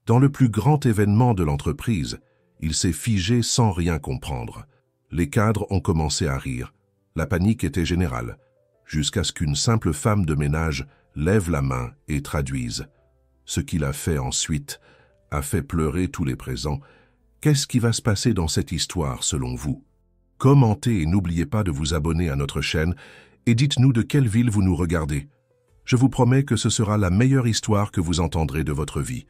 Dans le plus grand événement de l'entreprise, il s'est figé sans rien comprendre. Les cadres ont commencé à rire. La panique était générale, jusqu'à ce qu'une simple femme de ménage lève la main et traduise. Ce qu'il a fait ensuite a fait pleurer tous les présents. Qu'est-ce qui va se passer dans cette histoire selon vous? Commentez et n'oubliez pas de vous abonner à notre chaîne et dites-nous de quelle ville vous nous regardez. Je vous promets que ce sera la meilleure histoire que vous entendrez de votre vie.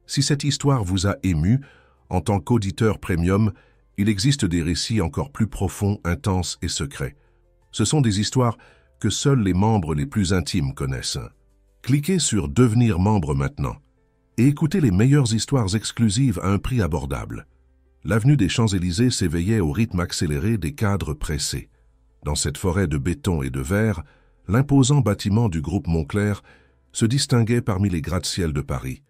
Si cette histoire vous a ému, en tant qu'auditeur premium, il existe des récits encore plus profonds, intenses et secrets. Ce sont des histoires que seuls les membres les plus intimes connaissent. Cliquez sur « Devenir membre » maintenant et écoutez les meilleures histoires exclusives à un prix abordable. L'avenue des Champs-Élysées s'éveillait au rythme accéléré des cadres pressés. Dans cette forêt de béton et de verre, l'imposant bâtiment du groupe Moncler se distinguait parmi les gratte-ciel de Paris,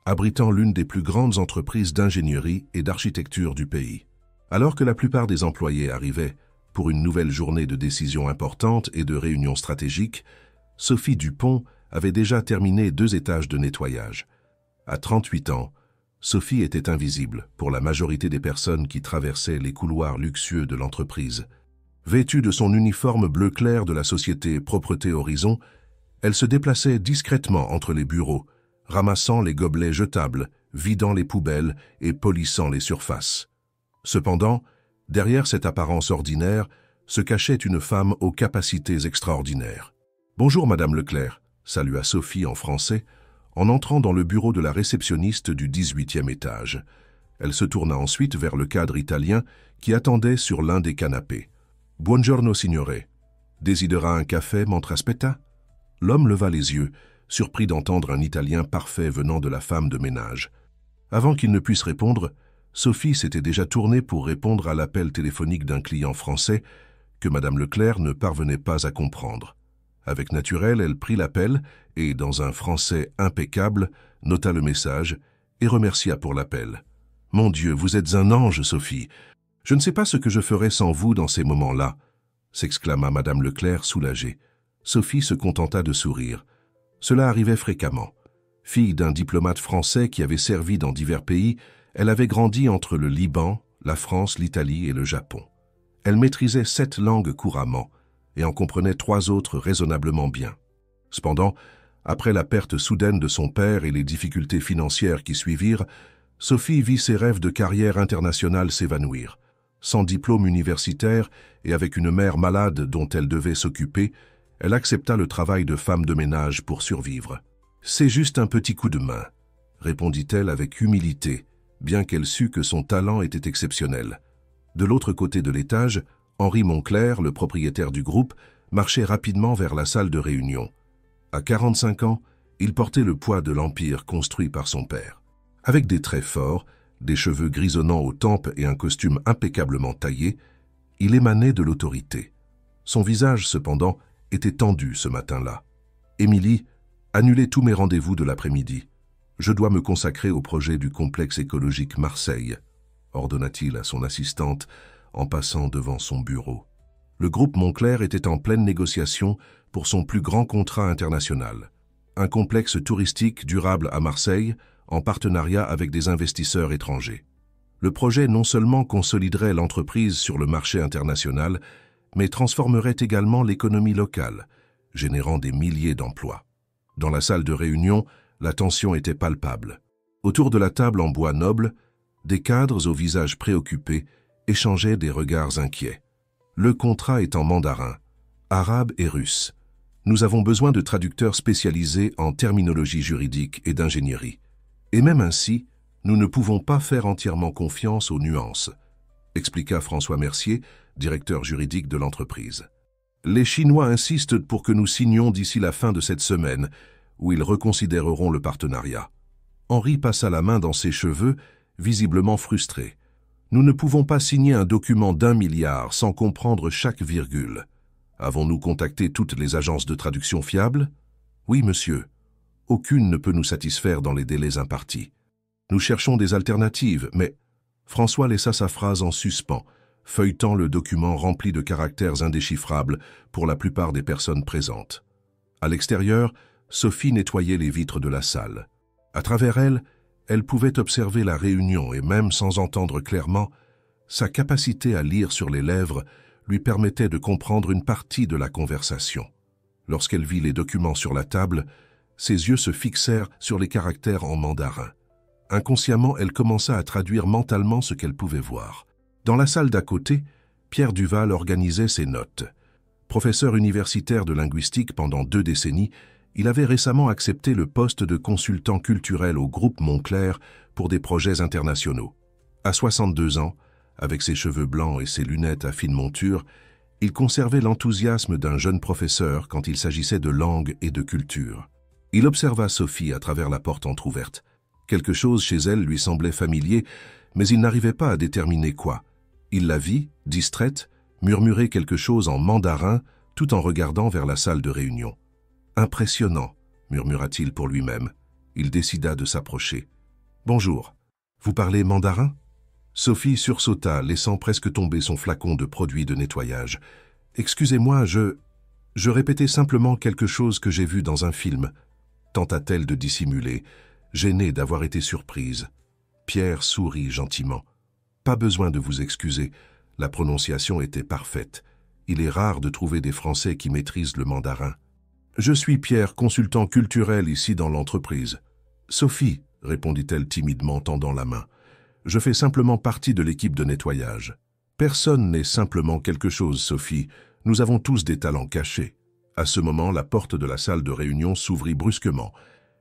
abritant l'une des plus grandes entreprises d'ingénierie et d'architecture du pays. Alors que la plupart des employés arrivaient pour une nouvelle journée de décisions importantes et de réunions stratégiques, Sophie Dupont avait déjà terminé 2 étages de nettoyage. À 38 ans, Sophie était invisible pour la majorité des personnes qui traversaient les couloirs luxueux de l'entreprise. Vêtue de son uniforme bleu clair de la société Propreté Horizon, elle se déplaçait discrètement entre les bureaux, ramassant les gobelets jetables, vidant les poubelles et polissant les surfaces. Cependant, derrière cette apparence ordinaire, se cachait une femme aux capacités extraordinaires. « Bonjour, Madame Leclerc », salua Sophie en français, en entrant dans le bureau de la réceptionniste du 18e étage. Elle se tourna ensuite vers le cadre italien qui attendait sur l'un des canapés. « Buongiorno, signore. Desidera un café, mentre aspetta ?» L'homme leva les yeux, surpris d'entendre un italien parfait venant de la femme de ménage. Avant qu'il ne puisse répondre, Sophie s'était déjà tournée pour répondre à l'appel téléphonique d'un client français que Madame Leclerc ne parvenait pas à comprendre. Avec naturel, elle prit l'appel et, dans un français impeccable, nota le message et remercia pour l'appel. « Mon Dieu, vous êtes un ange, Sophie. Je ne sais pas ce que je ferais sans vous dans ces moments-là, » s'exclama Madame Leclerc soulagée. Sophie se contenta de sourire. Cela arrivait fréquemment. Fille d'un diplomate français qui avait servi dans divers pays, elle avait grandi entre le Liban, la France, l'Italie et le Japon. Elle maîtrisait 7 langues couramment et en comprenait 3 autres raisonnablement bien. Cependant, après la perte soudaine de son père et les difficultés financières qui suivirent, Sophie vit ses rêves de carrière internationale s'évanouir. Sans diplôme universitaire et avec une mère malade dont elle devait s'occuper, elle accepta le travail de femme de ménage pour survivre. « C'est juste un petit coup de main », répondit-elle avec humilité, bien qu'elle sût que son talent était exceptionnel. De l'autre côté de l'étage, Henri Moncler, le propriétaire du groupe, marchait rapidement vers la salle de réunion. À 45 ans, il portait le poids de l'empire construit par son père. Avec des traits forts, des cheveux grisonnants aux tempes et un costume impeccablement taillé, il émanait de l'autorité. Son visage, cependant, était tendu ce matin-là. « Émilie, annulez tous mes rendez-vous de l'après-midi. Je dois me consacrer au projet du complexe écologique Marseille, » ordonna-t-il à son assistante en passant devant son bureau. Le groupe Moncler était en pleine négociation pour son plus grand contrat international, un complexe touristique durable à Marseille en partenariat avec des investisseurs étrangers. Le projet non seulement consoliderait l'entreprise sur le marché international, mais transformerait également l'économie locale, générant des milliers d'emplois. Dans la salle de réunion, la tension était palpable. Autour de la table en bois noble, des cadres au visage préoccupé échangeaient des regards inquiets. Le contrat est en mandarin, arabe et russe. Nous avons besoin de traducteurs spécialisés en terminologie juridique et d'ingénierie. Et même ainsi, nous ne pouvons pas faire entièrement confiance aux nuances, expliqua François Mercier, directeur juridique de l'entreprise. Les Chinois insistent pour que nous signions d'ici la fin de cette semaine, où ils reconsidéreront le partenariat. Henri passa la main dans ses cheveux, visiblement frustré. Nous ne pouvons pas signer un document d'1 milliard sans comprendre chaque virgule. Avons-nous contacté toutes les agences de traduction fiables? Oui, monsieur. Aucune ne peut nous satisfaire dans les délais impartis. Nous cherchons des alternatives, mais... François laissa sa phrase en suspens, feuilletant le document rempli de caractères indéchiffrables pour la plupart des personnes présentes. À l'extérieur, Sophie nettoyait les vitres de la salle. À travers elle Elle pouvait observer la réunion et même sans entendre clairement, sa capacité à lire sur les lèvres lui permettait de comprendre une partie de la conversation. Lorsqu'elle vit les documents sur la table, ses yeux se fixèrent sur les caractères en mandarin. Inconsciemment, elle commença à traduire mentalement ce qu'elle pouvait voir. Dans la salle d'à côté, Pierre Duval organisait ses notes. Professeur universitaire de linguistique pendant 2 décennies, il avait récemment accepté le poste de consultant culturel au groupe Montclair pour des projets internationaux. À 62 ans, avec ses cheveux blancs et ses lunettes à fine monture, il conservait l'enthousiasme d'un jeune professeur quand il s'agissait de langue et de culture. Il observa Sophie à travers la porte entr'ouverte. Quelque chose chez elle lui semblait familier, mais il n'arrivait pas à déterminer quoi. Il la vit, distraite, murmurer quelque chose en mandarin tout en regardant vers la salle de réunion. « Impressionnant », murmura-t-il pour lui-même. Il décida de s'approcher. « Bonjour. Vous parlez mandarin ?» Sophie sursauta, laissant presque tomber son flacon de produit de nettoyage. « Excusez-moi, je répétais simplement quelque chose que j'ai vu dans un film. » Tenta-t-elle de dissimuler, gênée d'avoir été surprise. Pierre sourit gentiment. « Pas besoin de vous excuser. La prononciation était parfaite. Il est rare de trouver des Français qui maîtrisent le mandarin. »« Je suis Pierre, consultant culturel ici dans l'entreprise. »« Sophie, » répondit-elle timidement, tendant la main. « Je fais simplement partie de l'équipe de nettoyage. »« Personne n'est simplement quelque chose, Sophie. Nous avons tous des talents cachés. » À ce moment, la porte de la salle de réunion s'ouvrit brusquement,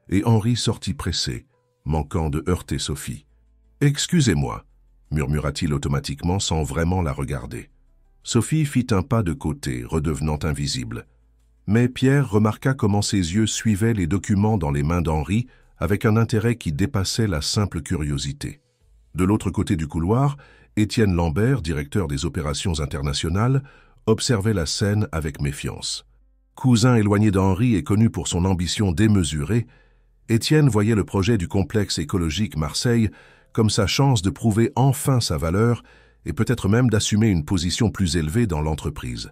et Henri sortit pressé, manquant de heurter Sophie. « Excusez-moi, » murmura-t-il automatiquement sans vraiment la regarder. Sophie fit un pas de côté, redevenant invisible. Mais Pierre remarqua comment ses yeux suivaient les documents dans les mains d'Henri avec un intérêt qui dépassait la simple curiosité. De l'autre côté du couloir, Étienne Lambert, directeur des opérations internationales, observait la scène avec méfiance. Cousin éloigné d'Henri et connu pour son ambition démesurée, Étienne voyait le projet du complexe écologique Marseille comme sa chance de prouver enfin sa valeur et peut-être même d'assumer une position plus élevée dans l'entreprise.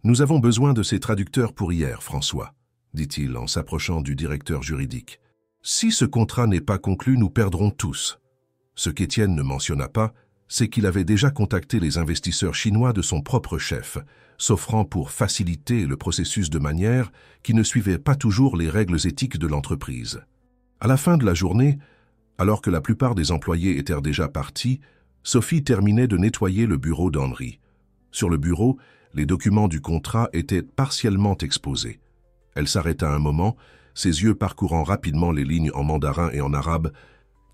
« Nous avons besoin de ces traducteurs pour hier, François, » dit-il en s'approchant du directeur juridique. « Si ce contrat n'est pas conclu, nous perdrons tous. » Ce qu'Étienne ne mentionna pas, c'est qu'il avait déjà contacté les investisseurs chinois de son propre chef, s'offrant pour faciliter le processus de manière qui ne suivait pas toujours les règles éthiques de l'entreprise. À la fin de la journée, alors que la plupart des employés étaient déjà partis, Sophie terminait de nettoyer le bureau d'Henri. Sur le bureau, les documents du contrat étaient partiellement exposés. Elle s'arrêta un moment, ses yeux parcourant rapidement les lignes en mandarin et en arabe.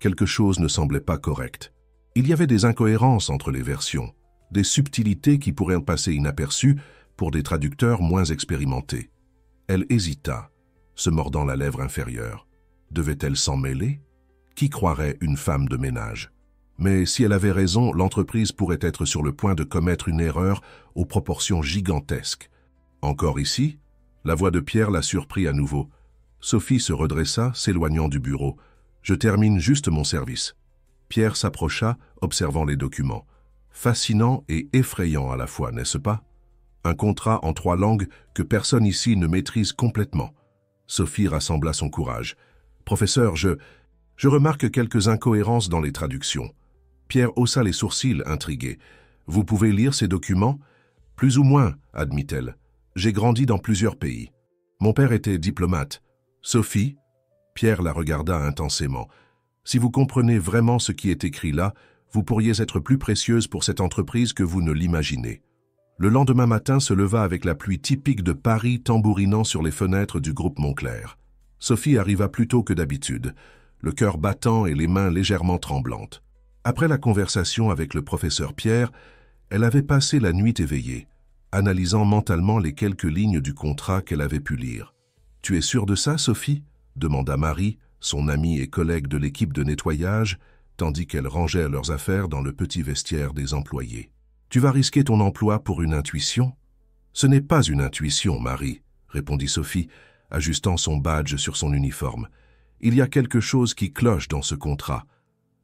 Quelque chose ne semblait pas correct. Il y avait des incohérences entre les versions, des subtilités qui pourraient passer inaperçues pour des traducteurs moins expérimentés. Elle hésita, se mordant la lèvre inférieure. Devait-elle s'en mêler? Qui croirait une femme de ménage? Mais si elle avait raison, l'entreprise pourrait être sur le point de commettre une erreur aux proportions gigantesques. Encore ici, la voix de Pierre la surprit à nouveau. Sophie se redressa, s'éloignant du bureau. « Je termine juste mon service. » Pierre s'approcha, observant les documents. Fascinant et effrayant à la fois, n'est-ce pas? Un contrat en 3 langues que personne ici ne maîtrise complètement. Sophie rassembla son courage. « Professeur, je remarque quelques incohérences dans les traductions. » Pierre haussa les sourcils, intrigué. « Vous pouvez lire ces documents? »« Plus ou moins, » admit-elle. « J'ai grandi dans plusieurs pays. Mon père était diplomate. »« Sophie ?» Pierre la regarda intensément. « Si vous comprenez vraiment ce qui est écrit là, vous pourriez être plus précieuse pour cette entreprise que vous ne l'imaginez. » Le lendemain matin se leva avec la pluie typique de Paris tambourinant sur les fenêtres du groupe Montclair. Sophie arriva plus tôt que d'habitude, le cœur battant et les mains légèrement tremblantes. Après la conversation avec le professeur Pierre, elle avait passé la nuit éveillée, analysant mentalement les quelques lignes du contrat qu'elle avait pu lire. « Tu es sûre de ça, Sophie ?» demanda Marie, son amie et collègue de l'équipe de nettoyage, tandis qu'elle rangeait leurs affaires dans le petit vestiaire des employés. « Tu vas risquer ton emploi pour une intuition ?»« Ce n'est pas une intuition, Marie, » répondit Sophie, ajustant son badge sur son uniforme. « Il y a quelque chose qui cloche dans ce contrat.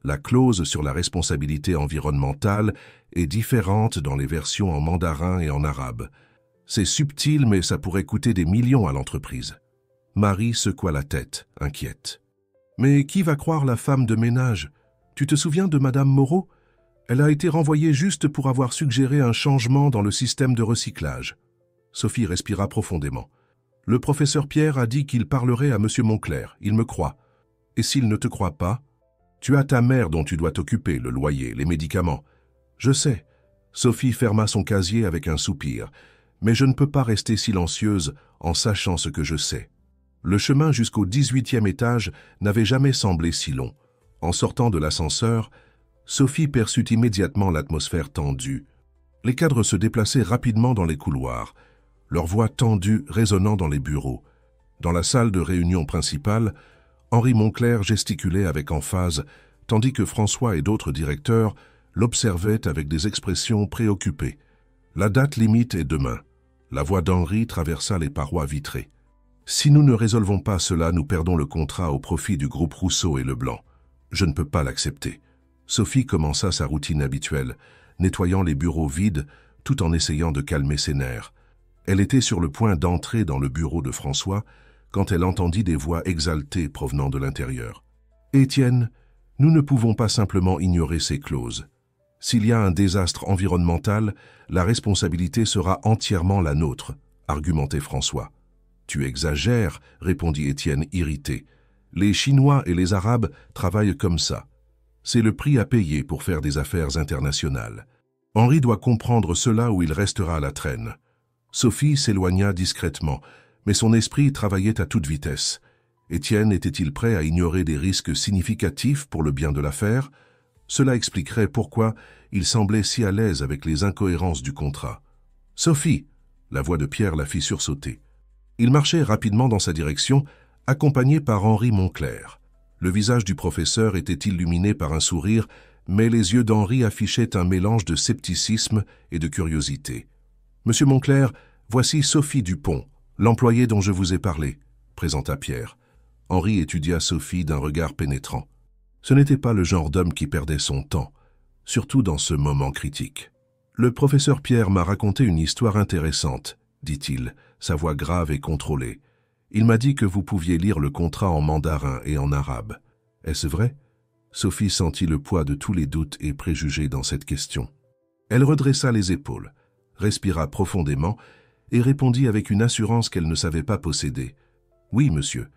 La clause sur la responsabilité environnementale est différente dans les versions en mandarin et en arabe. C'est subtil, mais ça pourrait coûter des millions à l'entreprise. » Marie secoua la tête, inquiète. « Mais qui va croire la femme de ménage? Tu te souviens de Madame Moreau? Elle a été renvoyée juste pour avoir suggéré un changement dans le système de recyclage. Sophie respira profondément. Le professeur Pierre a dit qu'il parlerait à Monsieur Moncler. Il me croit. Et s'il ne te croit pas? Tu as ta mère dont tu dois t'occuper, le loyer, les médicaments. Je sais. Sophie ferma son casier avec un soupir. Mais je ne peux pas rester silencieuse en sachant ce que je sais. Le chemin jusqu'au 18e étage n'avait jamais semblé si long. En sortant de l'ascenseur, Sophie perçut immédiatement l'atmosphère tendue. Les cadres se déplaçaient rapidement dans les couloirs, leurs voix tendues résonnant dans les bureaux. Dans la salle de réunion principale, Henri Moncler gesticulait avec emphase, tandis que François et d'autres directeurs l'observaient avec des expressions préoccupées. La date limite est demain. La voix d'Henri traversa les parois vitrées. Si nous ne résolvons pas cela, nous perdons le contrat au profit du groupe Rousseau et Leblanc. Je ne peux pas l'accepter. Sophie commença sa routine habituelle, nettoyant les bureaux vides tout en essayant de calmer ses nerfs. Elle était sur le point d'entrer dans le bureau de François quand elle entendit des voix exaltées provenant de l'intérieur. « Étienne, nous ne pouvons pas simplement ignorer ces clauses. S'il y a un désastre environnemental, la responsabilité sera entièrement la nôtre, » argumentait François. « Tu exagères, » répondit Étienne irrité. « Les Chinois et les Arabes travaillent comme ça. C'est le prix à payer pour faire des affaires internationales. Henri doit comprendre cela ou il restera à la traîne. » Sophie s'éloigna discrètement, mais son esprit travaillait à toute vitesse. Étienne était-il prêt à ignorer des risques significatifs pour le bien de l'affaire? Cela expliquerait pourquoi il semblait si à l'aise avec les incohérences du contrat. « Sophie !» La voix de Pierre la fit sursauter. Il marchait rapidement dans sa direction, accompagné par Henri Moncler. Le visage du professeur était illuminé par un sourire, mais les yeux d'Henri affichaient un mélange de scepticisme et de curiosité. « Monsieur Moncler, voici Sophie Dupont, l'employée dont je vous ai parlé, » présenta Pierre. Henri étudia Sophie d'un regard pénétrant. Ce n'était pas le genre d'homme qui perdait son temps, surtout dans ce moment critique. « Le professeur Pierre m'a raconté une histoire intéressante, » dit-il, sa voix grave et contrôlée. « Il m'a dit que vous pouviez lire le contrat en mandarin et en arabe. Est-ce vrai ?» Sophie sentit le poids de tous les doutes et préjugés dans cette question. Elle redressa les épaules, respira profondément et répondit avec une assurance qu'elle ne savait pas posséder. « Oui, monsieur.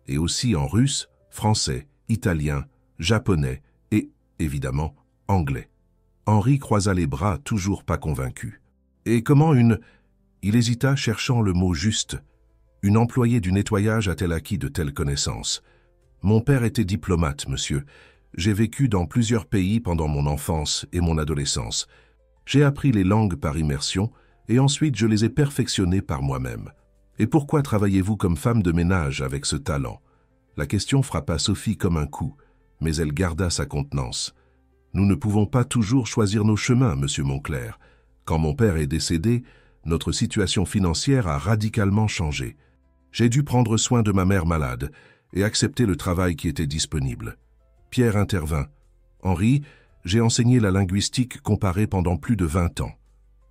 Et aussi en russe, français, italien, japonais et, évidemment, anglais. » Henri croisa les bras, toujours pas convaincu. « Et comment une... » Il hésita, cherchant le mot juste. « Une employée du nettoyage a-t-elle acquis de telles connaissances? Mon père était diplomate, monsieur. J'ai vécu dans plusieurs pays pendant mon enfance et mon adolescence. J'ai appris les langues par immersion et ensuite je les ai perfectionnées par moi-même. Et pourquoi travaillez-vous comme femme de ménage avec ce talent? » La question frappa Sophie comme un coup, mais elle garda sa contenance. « Nous ne pouvons pas toujours choisir nos chemins, monsieur Moncler. Quand mon père est décédé, notre situation financière a radicalement changé. J'ai dû prendre soin de ma mère malade et accepter le travail qui était disponible. » Pierre intervint. « Henri, j'ai enseigné la linguistique comparée pendant plus de 20 ans.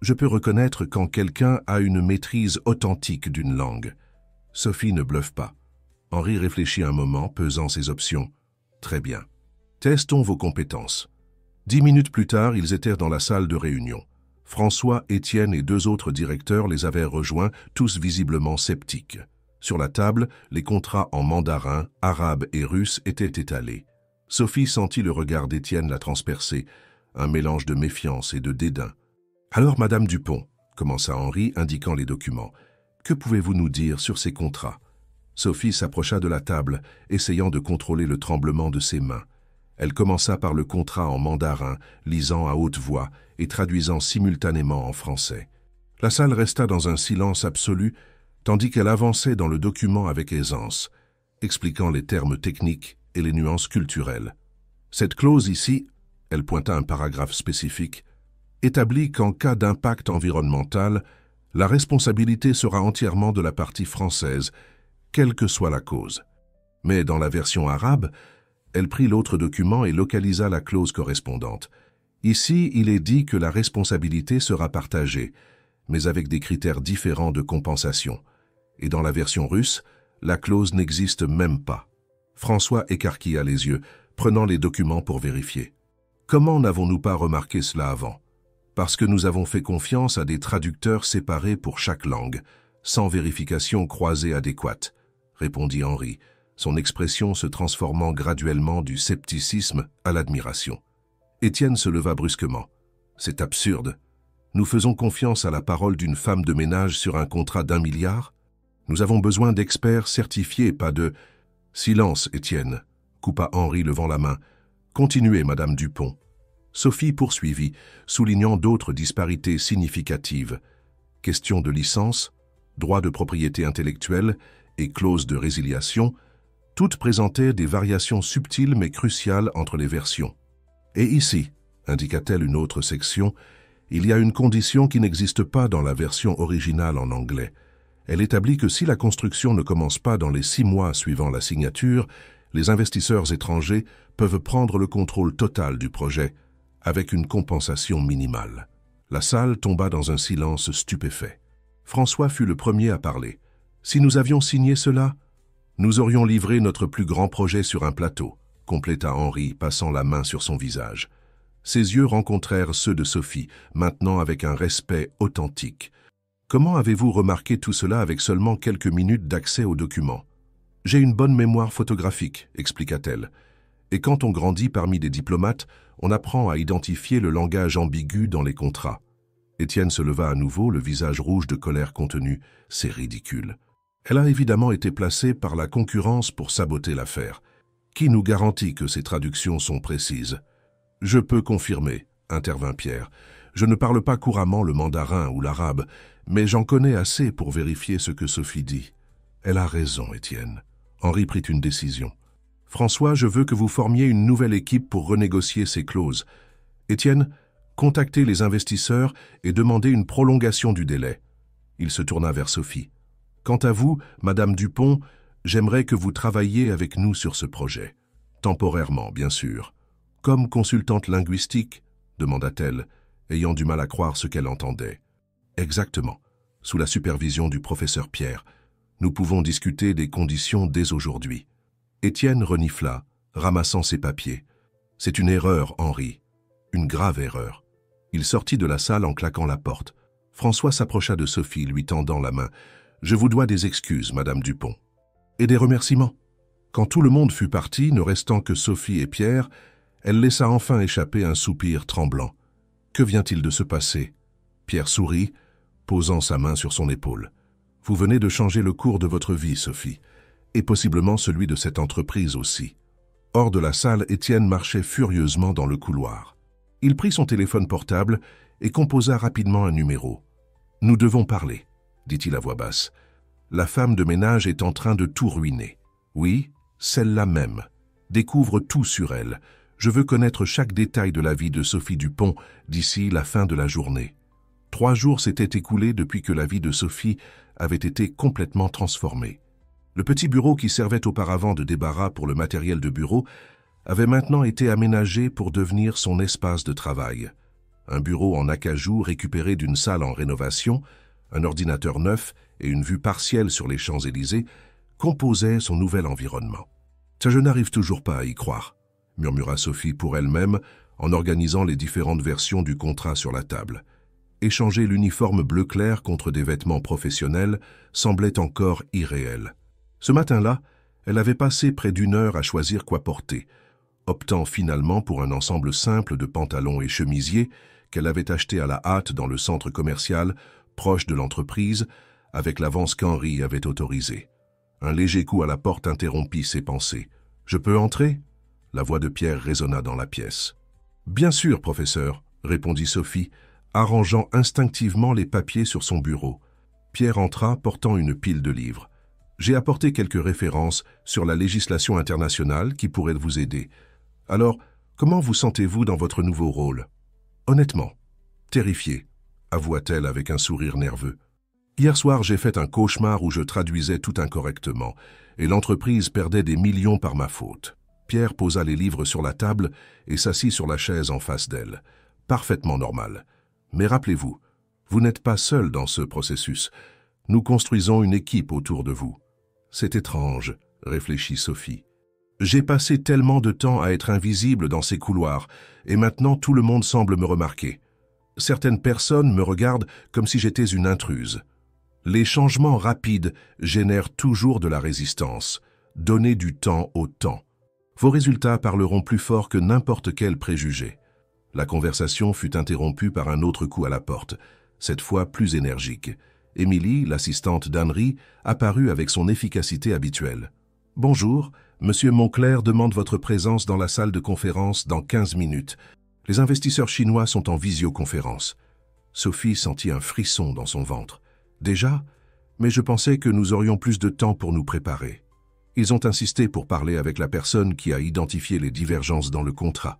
Je peux reconnaître quand quelqu'un a une maîtrise authentique d'une langue. » Sophie ne bluffe pas. Henri réfléchit un moment, pesant ses options. « Très bien. Testons vos compétences. » 10 minutes plus tard, ils étaient dans la salle de réunion. François, Étienne et 2 autres directeurs les avaient rejoints, tous visiblement sceptiques. Sur la table, les contrats en mandarin, arabe et russe étaient étalés. Sophie sentit le regard d'Étienne la transpercer, un mélange de méfiance et de dédain. « Alors, Madame Dupont, » commença Henri, indiquant les documents, « que pouvez-vous nous dire sur ces contrats ?» Sophie s'approcha de la table, essayant de contrôler le tremblement de ses mains. Elle commença par le contrat en mandarin, lisant à haute voix et traduisant simultanément en français. La salle resta dans un silence absolu, tandis qu'elle avançait dans le document avec aisance, expliquant les termes techniques et les nuances culturelles. Cette clause ici, elle pointa un paragraphe spécifique, établit qu'en cas d'impact environnemental, la responsabilité sera entièrement de la partie française, quelle que soit la cause. Mais dans la version arabe, elle prit l'autre document et localisa la clause correspondante. Ici, il est dit que la responsabilité sera partagée, mais avec des critères différents de compensation. Et dans la version russe, la clause n'existe même pas. François écarquilla les yeux, prenant les documents pour vérifier. Comment n'avons-nous pas remarqué cela avant? Parce que nous avons fait confiance à des traducteurs séparés pour chaque langue, sans vérification croisée adéquate, répondit Henri, son expression se transformant graduellement du scepticisme à l'admiration. Étienne se leva brusquement. C'est absurde. Nous faisons confiance à la parole d'une femme de ménage sur un contrat d'1 milliard? Nous avons besoin d'experts certifiés, pas de... Silence, Étienne, coupa Henri levant la main. Continuez, Madame Dupont. Sophie poursuivit, soulignant d'autres disparités significatives. Question de licence, droit de propriété intellectuelle et clause de résiliation, toutes présentaient des variations subtiles mais cruciales entre les versions. Et ici, indiqua-t-elle une autre section, il y a une condition qui n'existe pas dans la version originale en anglais. Elle établit que si la construction ne commence pas dans les 6 mois suivant la signature, les investisseurs étrangers peuvent prendre le contrôle total du projet, avec une compensation minimale. La salle tomba dans un silence stupéfait. François fut le premier à parler. Si nous avions signé cela, nous aurions livré notre plus grand projet sur un plateau, compléta Henri, passant la main sur son visage. Ses yeux rencontrèrent ceux de Sophie, maintenant avec un respect authentique. Comment avez-vous remarqué tout cela avec seulement quelques minutes d'accès aux documents? J'ai une bonne mémoire photographique, expliqua-t-elle. Et quand on grandit parmi des diplomates, on apprend à identifier le langage ambigu dans les contrats. Étienne se leva à nouveau, le visage rouge de colère contenue. C'est ridicule. Elle a évidemment été placée par la concurrence pour saboter l'affaire. Qui nous garantit que ces traductions sont précises? Je peux confirmer, intervint Pierre. Je ne parle pas couramment le mandarin ou l'arabe, mais j'en connais assez pour vérifier ce que Sophie dit. Elle a raison, Étienne. Henri prit une décision. François, je veux que vous formiez une nouvelle équipe pour renégocier ces clauses. Étienne, contactez les investisseurs et demandez une prolongation du délai. Il se tourna vers Sophie. Quant à vous, Madame Dupont, j'aimerais que vous travailliez avec nous sur ce projet. Temporairement, bien sûr. Comme consultante linguistique, demanda-t-elle, ayant du mal à croire ce qu'elle entendait. Exactement. Sous la supervision du professeur Pierre. Nous pouvons discuter des conditions dès aujourd'hui. Étienne renifla, ramassant ses papiers. C'est une erreur, Henri. Une grave erreur. Il sortit de la salle en claquant la porte. François s'approcha de Sophie, lui tendant la main. « Je vous dois des excuses, Madame Dupont. » Et des remerciements. Quand tout le monde fut parti, ne restant que Sophie et Pierre, elle laissa enfin échapper un soupir tremblant. Que vient-il de se passer? Pierre sourit, posant sa main sur son épaule. Vous venez de changer le cours de votre vie, Sophie, et possiblement celui de cette entreprise aussi. Hors de la salle, Étienne marchait furieusement dans le couloir. Il prit son téléphone portable et composa rapidement un numéro. « Nous devons parler », dit-il à voix basse. « La femme de ménage est en train de tout ruiner. Oui, celle-là même. Découvre tout sur elle. Je veux connaître chaque détail de la vie de Sophie Dupont d'ici la fin de la journée. » 3 jours s'étaient écoulés depuis que la vie de Sophie avait été complètement transformée. Le petit bureau qui servait auparavant de débarras pour le matériel de bureau avait maintenant été aménagé pour devenir son espace de travail. Un bureau en acajou récupéré d'une salle en rénovation, un ordinateur neuf et une vue partielle sur les Champs-Élysées composaient son nouvel environnement. « Ça, je n'arrive toujours pas à y croire », murmura Sophie pour elle-même en organisant les différentes versions du contrat sur la table. Échanger l'uniforme bleu clair contre des vêtements professionnels semblait encore irréel. Ce matin-là, elle avait passé près d'1 heure à choisir quoi porter, optant finalement pour un ensemble simple de pantalons et chemisiers qu'elle avait acheté à la hâte dans le centre commercial, proche de l'entreprise, avec l'avance qu'Henri avait autorisée. Un léger coup à la porte interrompit ses pensées. « Je peux entrer ?» La voix de Pierre résonna dans la pièce. « Bien sûr, professeur », répondit Sophie, arrangeant instinctivement les papiers sur son bureau. Pierre entra portant une pile de livres. « J'ai apporté quelques références sur la législation internationale qui pourraient vous aider. Alors, comment vous sentez-vous dans votre nouveau rôle ?»« Honnêtement, terrifié, avoua-t-elle avec un sourire nerveux. Hier soir, j'ai fait un cauchemar où je traduisais tout incorrectement, et l'entreprise perdait des millions par ma faute. » Pierre posa les livres sur la table et s'assit sur la chaise en face d'elle. Parfaitement normal. Mais rappelez-vous, vous n'êtes pas seul dans ce processus. Nous construisons une équipe autour de vous. C'est étrange, réfléchit Sophie. J'ai passé tellement de temps à être invisible dans ces couloirs, et maintenant tout le monde semble me remarquer. Certaines personnes me regardent comme si j'étais une intruse. Les changements rapides génèrent toujours de la résistance. Donnez du temps au temps. Vos résultats parleront plus fort que n'importe quel préjugé. La conversation fut interrompue par un autre coup à la porte, cette fois plus énergique. Émilie, l'assistante d'Henry, apparut avec son efficacité habituelle. « Bonjour, Monsieur Moncler demande votre présence dans la salle de conférence dans 15 minutes. Les investisseurs chinois sont en visioconférence. » Sophie sentit un frisson dans son ventre. « Déjà? Mais je pensais que nous aurions plus de temps pour nous préparer. » Ils ont insisté pour parler avec la personne qui a identifié les divergences dans le contrat,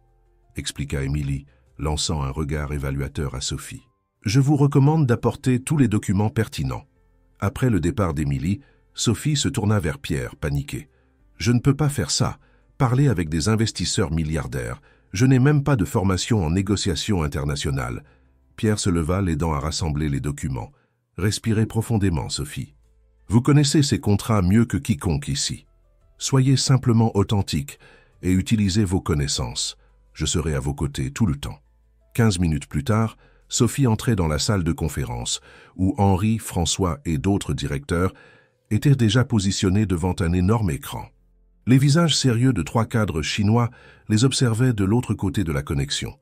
expliqua Émilie, lançant un regard évaluateur à Sophie. Je vous recommande d'apporter tous les documents pertinents. Après le départ d'Émilie, Sophie se tourna vers Pierre, paniquée. Je ne peux pas faire ça, parler avec des investisseurs milliardaires. Je n'ai même pas de formation en négociation internationale. Pierre se leva, l'aidant à rassembler les documents. Respirez profondément, Sophie. Vous connaissez ces contrats mieux que quiconque ici. Soyez simplement authentique et utilisez vos connaissances. Je serai à vos côtés tout le temps. 15 minutes plus tard, Sophie entrait dans la salle de conférence, où Henri, François et d'autres directeurs étaient déjà positionnés devant un énorme écran. Les visages sérieux de 3 cadres chinois les observaient de l'autre côté de la connexion.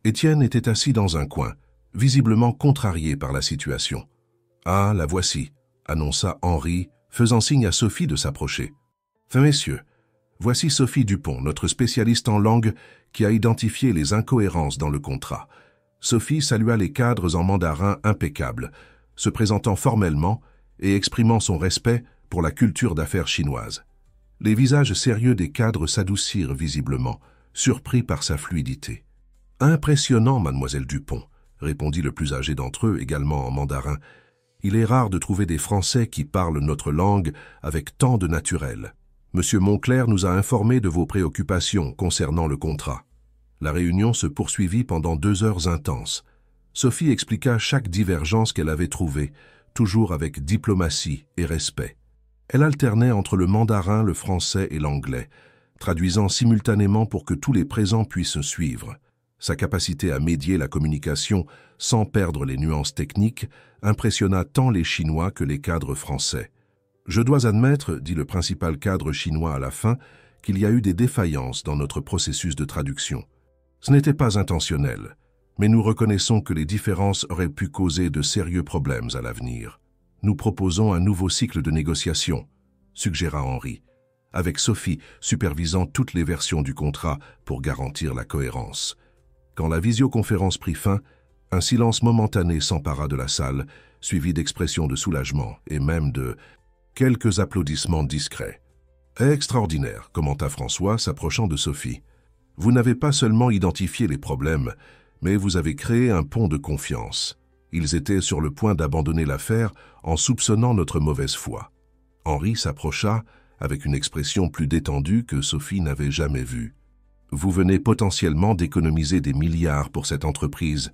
Étienne était assis dans un coin, visiblement contrarié par la situation. « Ah, la voici », annonça Henri, faisant signe à Sophie de s'approcher. « Messieurs, voici Sophie Dupont, notre spécialiste en langue qui a identifié les incohérences dans le contrat. » Sophie salua les cadres en mandarin impeccable, se présentant formellement et exprimant son respect pour la culture d'affaires chinoise. Les visages sérieux des cadres s'adoucirent visiblement, surpris par sa fluidité. « Impressionnant, mademoiselle Dupont », répondit le plus âgé d'entre eux, également en mandarin. « Il est rare de trouver des Français qui parlent notre langue avec tant de naturel. Monsieur Moncler nous a informés de vos préoccupations concernant le contrat. » La réunion se poursuivit pendant 2 heures intenses. Sophie expliqua chaque divergence qu'elle avait trouvée, toujours avec diplomatie et respect. Elle alternait entre le mandarin, le français et l'anglais, traduisant simultanément pour que tous les présents puissent suivre. Sa capacité à médier la communication sans perdre les nuances techniques impressionna tant les Chinois que les cadres français. « Je dois admettre, dit le principal cadre chinois à la fin, qu'il y a eu des défaillances dans notre processus de traduction. Ce n'était pas intentionnel, mais nous reconnaissons que les différences auraient pu causer de sérieux problèmes à l'avenir. Nous proposons un nouveau cycle de négociation, suggéra Henri, avec Sophie supervisant toutes les versions du contrat pour garantir la cohérence. Quand la visioconférence prit fin, un silence momentané s'empara de la salle, suivi d'expressions de soulagement et même de quelques applaudissements discrets. « Extraordinaire », commenta François, s'approchant de Sophie. « Vous n'avez pas seulement identifié les problèmes, mais vous avez créé un pont de confiance. Ils étaient sur le point d'abandonner l'affaire en soupçonnant notre mauvaise foi. » Henri s'approcha avec une expression plus détendue que Sophie n'avait jamais vue. « Vous venez potentiellement d'économiser des milliards pour cette entreprise,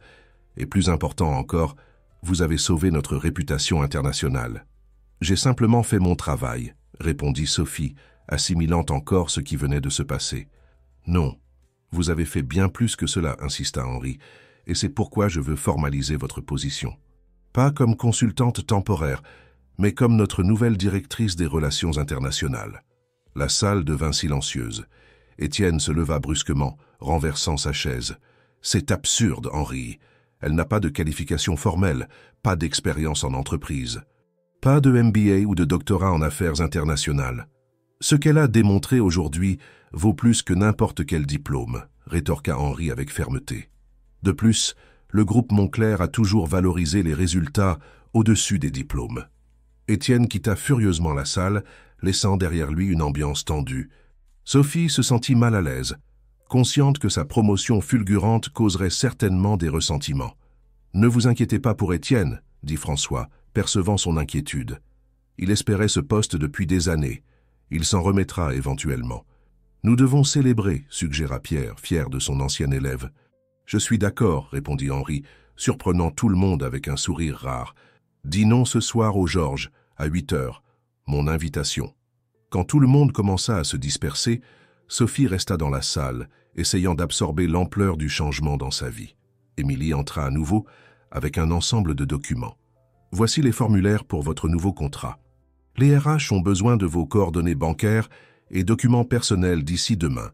et plus important encore, vous avez sauvé notre réputation internationale. » « J'ai simplement fait mon travail, » répondit Sophie, assimilant encore ce qui venait de se passer. « Non, vous avez fait bien plus que cela, » insista Henri, « et c'est pourquoi je veux formaliser votre position. Pas comme consultante temporaire, mais comme notre nouvelle directrice des relations internationales. » La salle devint silencieuse. Étienne se leva brusquement, renversant sa chaise. « C'est absurde, Henri. Elle n'a pas de qualification formelle, pas d'expérience en entreprise. Pas de MBA ou de doctorat en affaires internationales. Ce qu'elle a démontré aujourd'hui vaut plus que n'importe quel diplôme, » rétorqua Henri avec fermeté. De plus, le groupe Moncler a toujours valorisé les résultats au-dessus des diplômes. Étienne quitta furieusement la salle, laissant derrière lui une ambiance tendue. Sophie se sentit mal à l'aise, consciente que sa promotion fulgurante causerait certainement des ressentiments. « Ne vous inquiétez pas pour Étienne, » dit François, percevant son inquiétude. Il espérait ce poste depuis des années. Il s'en remettra éventuellement. « Nous devons célébrer, » suggéra Pierre, fier de son ancien élève. « Je suis d'accord, » répondit Henri, surprenant tout le monde avec un sourire rare. « Dînons ce soir au Georges, à 8 heures. Mon invitation. » Quand tout le monde commença à se disperser, Sophie resta dans la salle, essayant d'absorber l'ampleur du changement dans sa vie. Émilie entra à nouveau avec un ensemble de documents. « Voici les formulaires pour votre nouveau contrat. Les RH ont besoin de vos coordonnées bancaires et documents personnels d'ici demain. »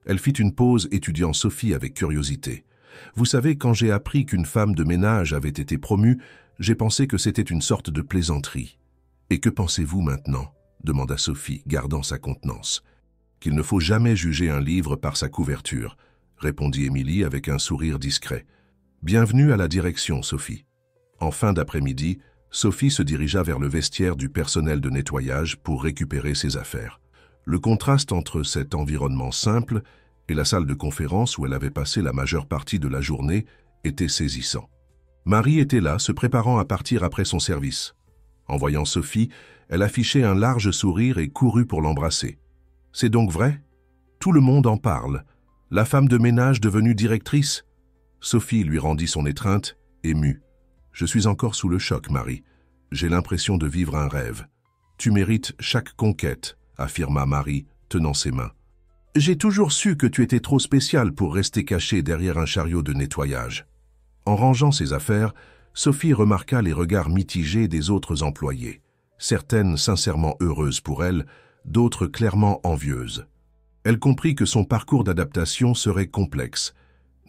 Elle fit une pause, étudiant Sophie avec curiosité. « Vous savez, quand j'ai appris qu'une femme de ménage avait été promue, j'ai pensé que c'était une sorte de plaisanterie. »« Et que pensez-vous maintenant ?» demanda Sophie, gardant sa contenance. « Qu'il ne faut jamais juger un livre par sa couverture, » répondit Émilie avec un sourire discret. « Bienvenue à la direction, Sophie. » En fin d'après-midi, Sophie se dirigea vers le vestiaire du personnel de nettoyage pour récupérer ses affaires. Le contraste entre cet environnement simple et la salle de conférence où elle avait passé la majeure partie de la journée était saisissant. Marie était là, se préparant à partir après son service. En voyant Sophie, elle affichait un large sourire et courut pour l'embrasser. « C'est donc vrai ? Tout le monde en parle. La femme de ménage devenue directrice ?» Sophie lui rendit son étreinte, émue. « Je suis encore sous le choc, Marie. J'ai l'impression de vivre un rêve. Tu mérites chaque conquête, » affirma Marie, tenant ses mains. « J'ai toujours su que tu étais trop spécial pour rester caché derrière un chariot de nettoyage. » En rangeant ses affaires, Sophie remarqua les regards mitigés des autres employés, certaines sincèrement heureuses pour elle, d'autres clairement envieuses. Elle comprit que son parcours d'adaptation serait complexe,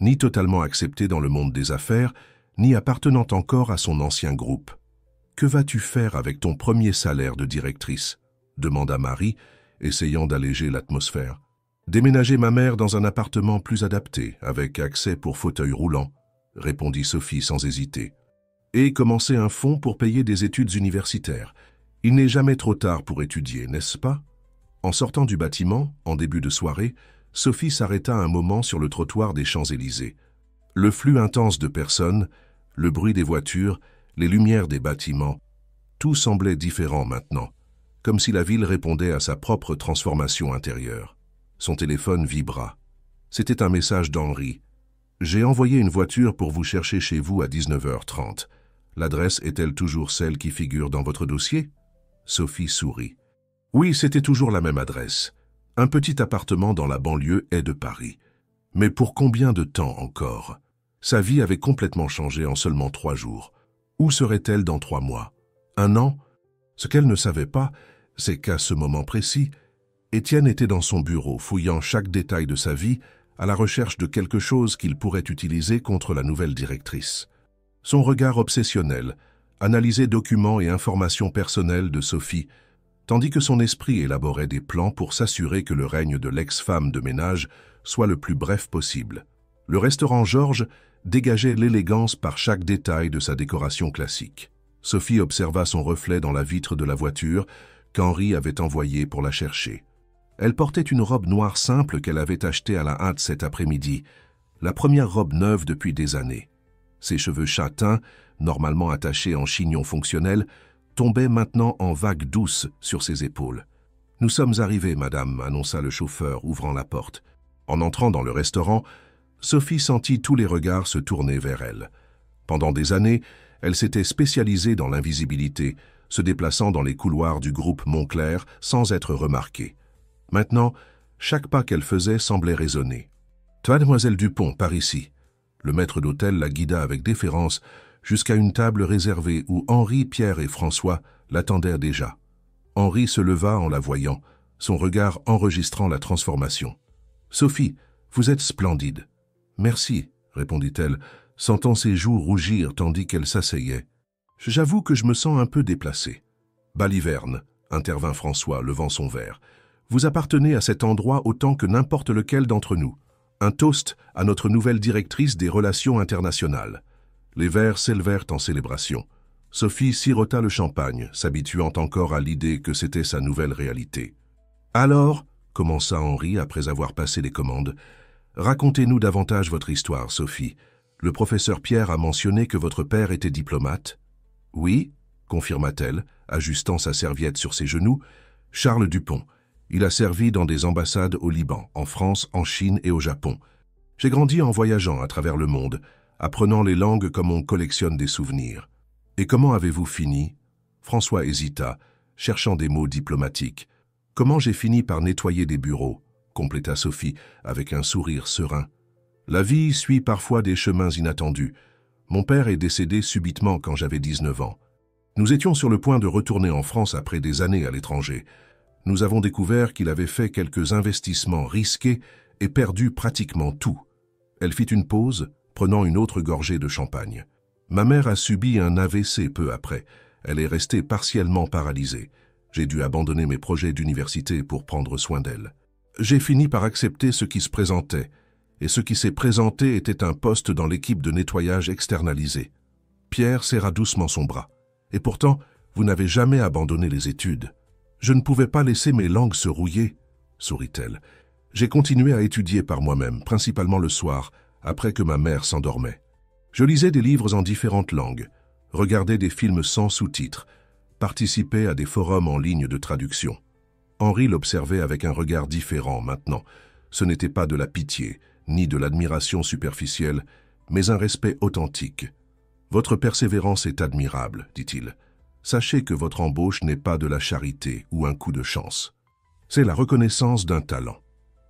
ni totalement accepté dans le monde des affaires, ni appartenant encore à son ancien groupe. « Que vas-tu faire avec ton premier salaire de directrice ?» demanda Marie, essayant d'alléger l'atmosphère. « Déménager ma mère dans un appartement plus adapté, avec accès pour fauteuil roulant, » répondit Sophie sans hésiter. « Et commencer un fonds pour payer des études universitaires. Il n'est jamais trop tard pour étudier, n'est-ce pas ?» En sortant du bâtiment, en début de soirée, Sophie s'arrêta un moment sur le trottoir des Champs-Élysées. Le flux intense de personnes, le bruit des voitures, les lumières des bâtiments, tout semblait différent maintenant, comme si la ville répondait à sa propre transformation intérieure. Son téléphone vibra. C'était un message d'Henri. « J'ai envoyé une voiture pour vous chercher chez vous à 19h30. L'adresse est-elle toujours celle qui figure dans votre dossier ?» Sophie sourit. « Oui, c'était toujours la même adresse. Un petit appartement dans la banlieue est de Paris. Mais pour combien de temps encore ? Sa vie avait complètement changé en seulement 3 jours. Où serait-elle dans 3 mois ? 1 an ? Ce qu'elle ne savait pas, c'est qu'à ce moment précis, Étienne était dans son bureau, fouillant chaque détail de sa vie, à la recherche de quelque chose qu'il pourrait utiliser contre la nouvelle directrice. Son regard obsessionnel analysait documents et informations personnelles de Sophie, tandis que son esprit élaborait des plans pour s'assurer que le règne de l'ex-femme de ménage soit le plus bref possible. Le restaurant Georges dégageait l'élégance par chaque détail de sa décoration classique. Sophie observa son reflet dans la vitre de la voiture qu'Henri avait envoyée pour la chercher. Elle portait une robe noire simple qu'elle avait achetée à la hâte cet après-midi, la première robe neuve depuis des années. Ses cheveux châtains, normalement attachés en chignon fonctionnel, tombaient maintenant en vagues douces sur ses épaules. « Nous sommes arrivés, madame », annonça le chauffeur, ouvrant la porte. En entrant dans le restaurant, Sophie sentit tous les regards se tourner vers elle. Pendant des années, elle s'était spécialisée dans l'invisibilité, se déplaçant dans les couloirs du groupe Moncler sans être remarquée. Maintenant, chaque pas qu'elle faisait semblait résonner. « Mademoiselle Dupont, par ici !» Le maître d'hôtel la guida avec déférence jusqu'à une table réservée où Henri, Pierre et François l'attendaient déjà. Henri se leva en la voyant, son regard enregistrant la transformation. « Sophie, vous êtes splendide. »« Merci, » répondit-elle, sentant ses joues rougir tandis qu'elle s'asseyait. « J'avoue que je me sens un peu déplacée. »« Baliverne, » intervint François, levant son verre. « Vous appartenez à cet endroit autant que n'importe lequel d'entre nous. Un toast à notre nouvelle directrice des relations internationales. » Les verres s'élevèrent en célébration. Sophie sirota le champagne, s'habituant encore à l'idée que c'était sa nouvelle réalité. « Alors, » commença Henri après avoir passé les commandes, « racontez-nous davantage votre histoire, Sophie. Le professeur Pierre a mentionné que votre père était diplomate. »« Oui, » confirma-t-elle, ajustant sa serviette sur ses genoux, « Charles Dupont. Il a servi dans des ambassades au Liban, en France, en Chine et au Japon. J'ai grandi en voyageant à travers le monde, apprenant les langues comme on collectionne des souvenirs. Et comment avez-vous fini ?» François hésita, cherchant des mots diplomatiques. « Comment j'ai fini par nettoyer des bureaux, compléta Sophie avec un sourire serein. La vie suit parfois des chemins inattendus. Mon père est décédé subitement quand j'avais 19 ans. Nous étions sur le point de retourner en France après des années à l'étranger. Nous avons découvert qu'il avait fait quelques investissements risqués et perdu pratiquement tout. Elle fit une pause, prenant une autre gorgée de champagne. Ma mère a subi un AVC peu après. Elle est restée partiellement paralysée. J'ai dû abandonner mes projets d'université pour prendre soin d'elle. J'ai fini par accepter ce qui se présentait, et ce qui s'est présenté était un poste dans l'équipe de nettoyage externalisé. Pierre serra doucement son bras. Et pourtant, vous n'avez jamais abandonné les études. Je ne pouvais pas laisser mes langues se rouiller, sourit-elle. J'ai continué à étudier par moi-même, principalement le soir, après que ma mère s'endormait. Je lisais des livres en différentes langues, regardais des films sans sous-titres, participais à des forums en ligne de traduction. Henri l'observait avec un regard différent maintenant. Ce n'était pas de la pitié, ni de l'admiration superficielle, mais un respect authentique. « Votre persévérance est admirable, dit-il. Sachez que votre embauche n'est pas de la charité ou un coup de chance. C'est la reconnaissance d'un talent. »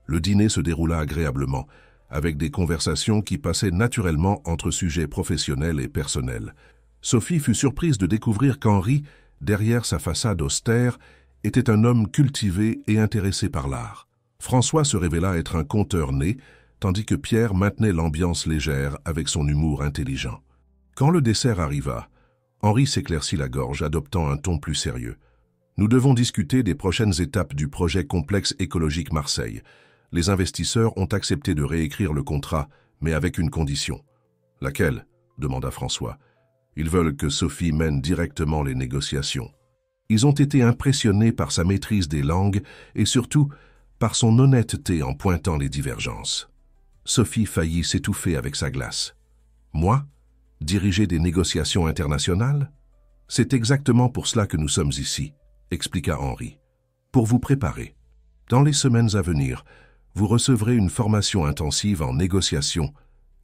Le dîner se déroula agréablement, avec des conversations qui passaient naturellement entre sujets professionnels et personnels. Sophie fut surprise de découvrir qu'Henri, derrière sa façade austère, était un homme cultivé et intéressé par l'art. François se révéla être un conteur né, tandis que Pierre maintenait l'ambiance légère avec son humour intelligent. Quand le dessert arriva, Henri s'éclaircit la gorge, adoptant un ton plus sérieux. « Nous devons discuter des prochaines étapes du projet complexe écologique Marseille. Les investisseurs ont accepté de réécrire le contrat, mais avec une condition. »« Laquelle ?» demanda François. « Ils veulent que Sophie mène directement les négociations. » Ils ont été impressionnés par sa maîtrise des langues et surtout par son honnêteté en pointant les divergences. Sophie faillit s'étouffer avec sa glace. « Moi ? Diriger des négociations internationales ? C'est exactement pour cela que nous sommes ici, » expliqua Henri. « Pour vous préparer. Dans les semaines à venir, vous recevrez une formation intensive en négociation,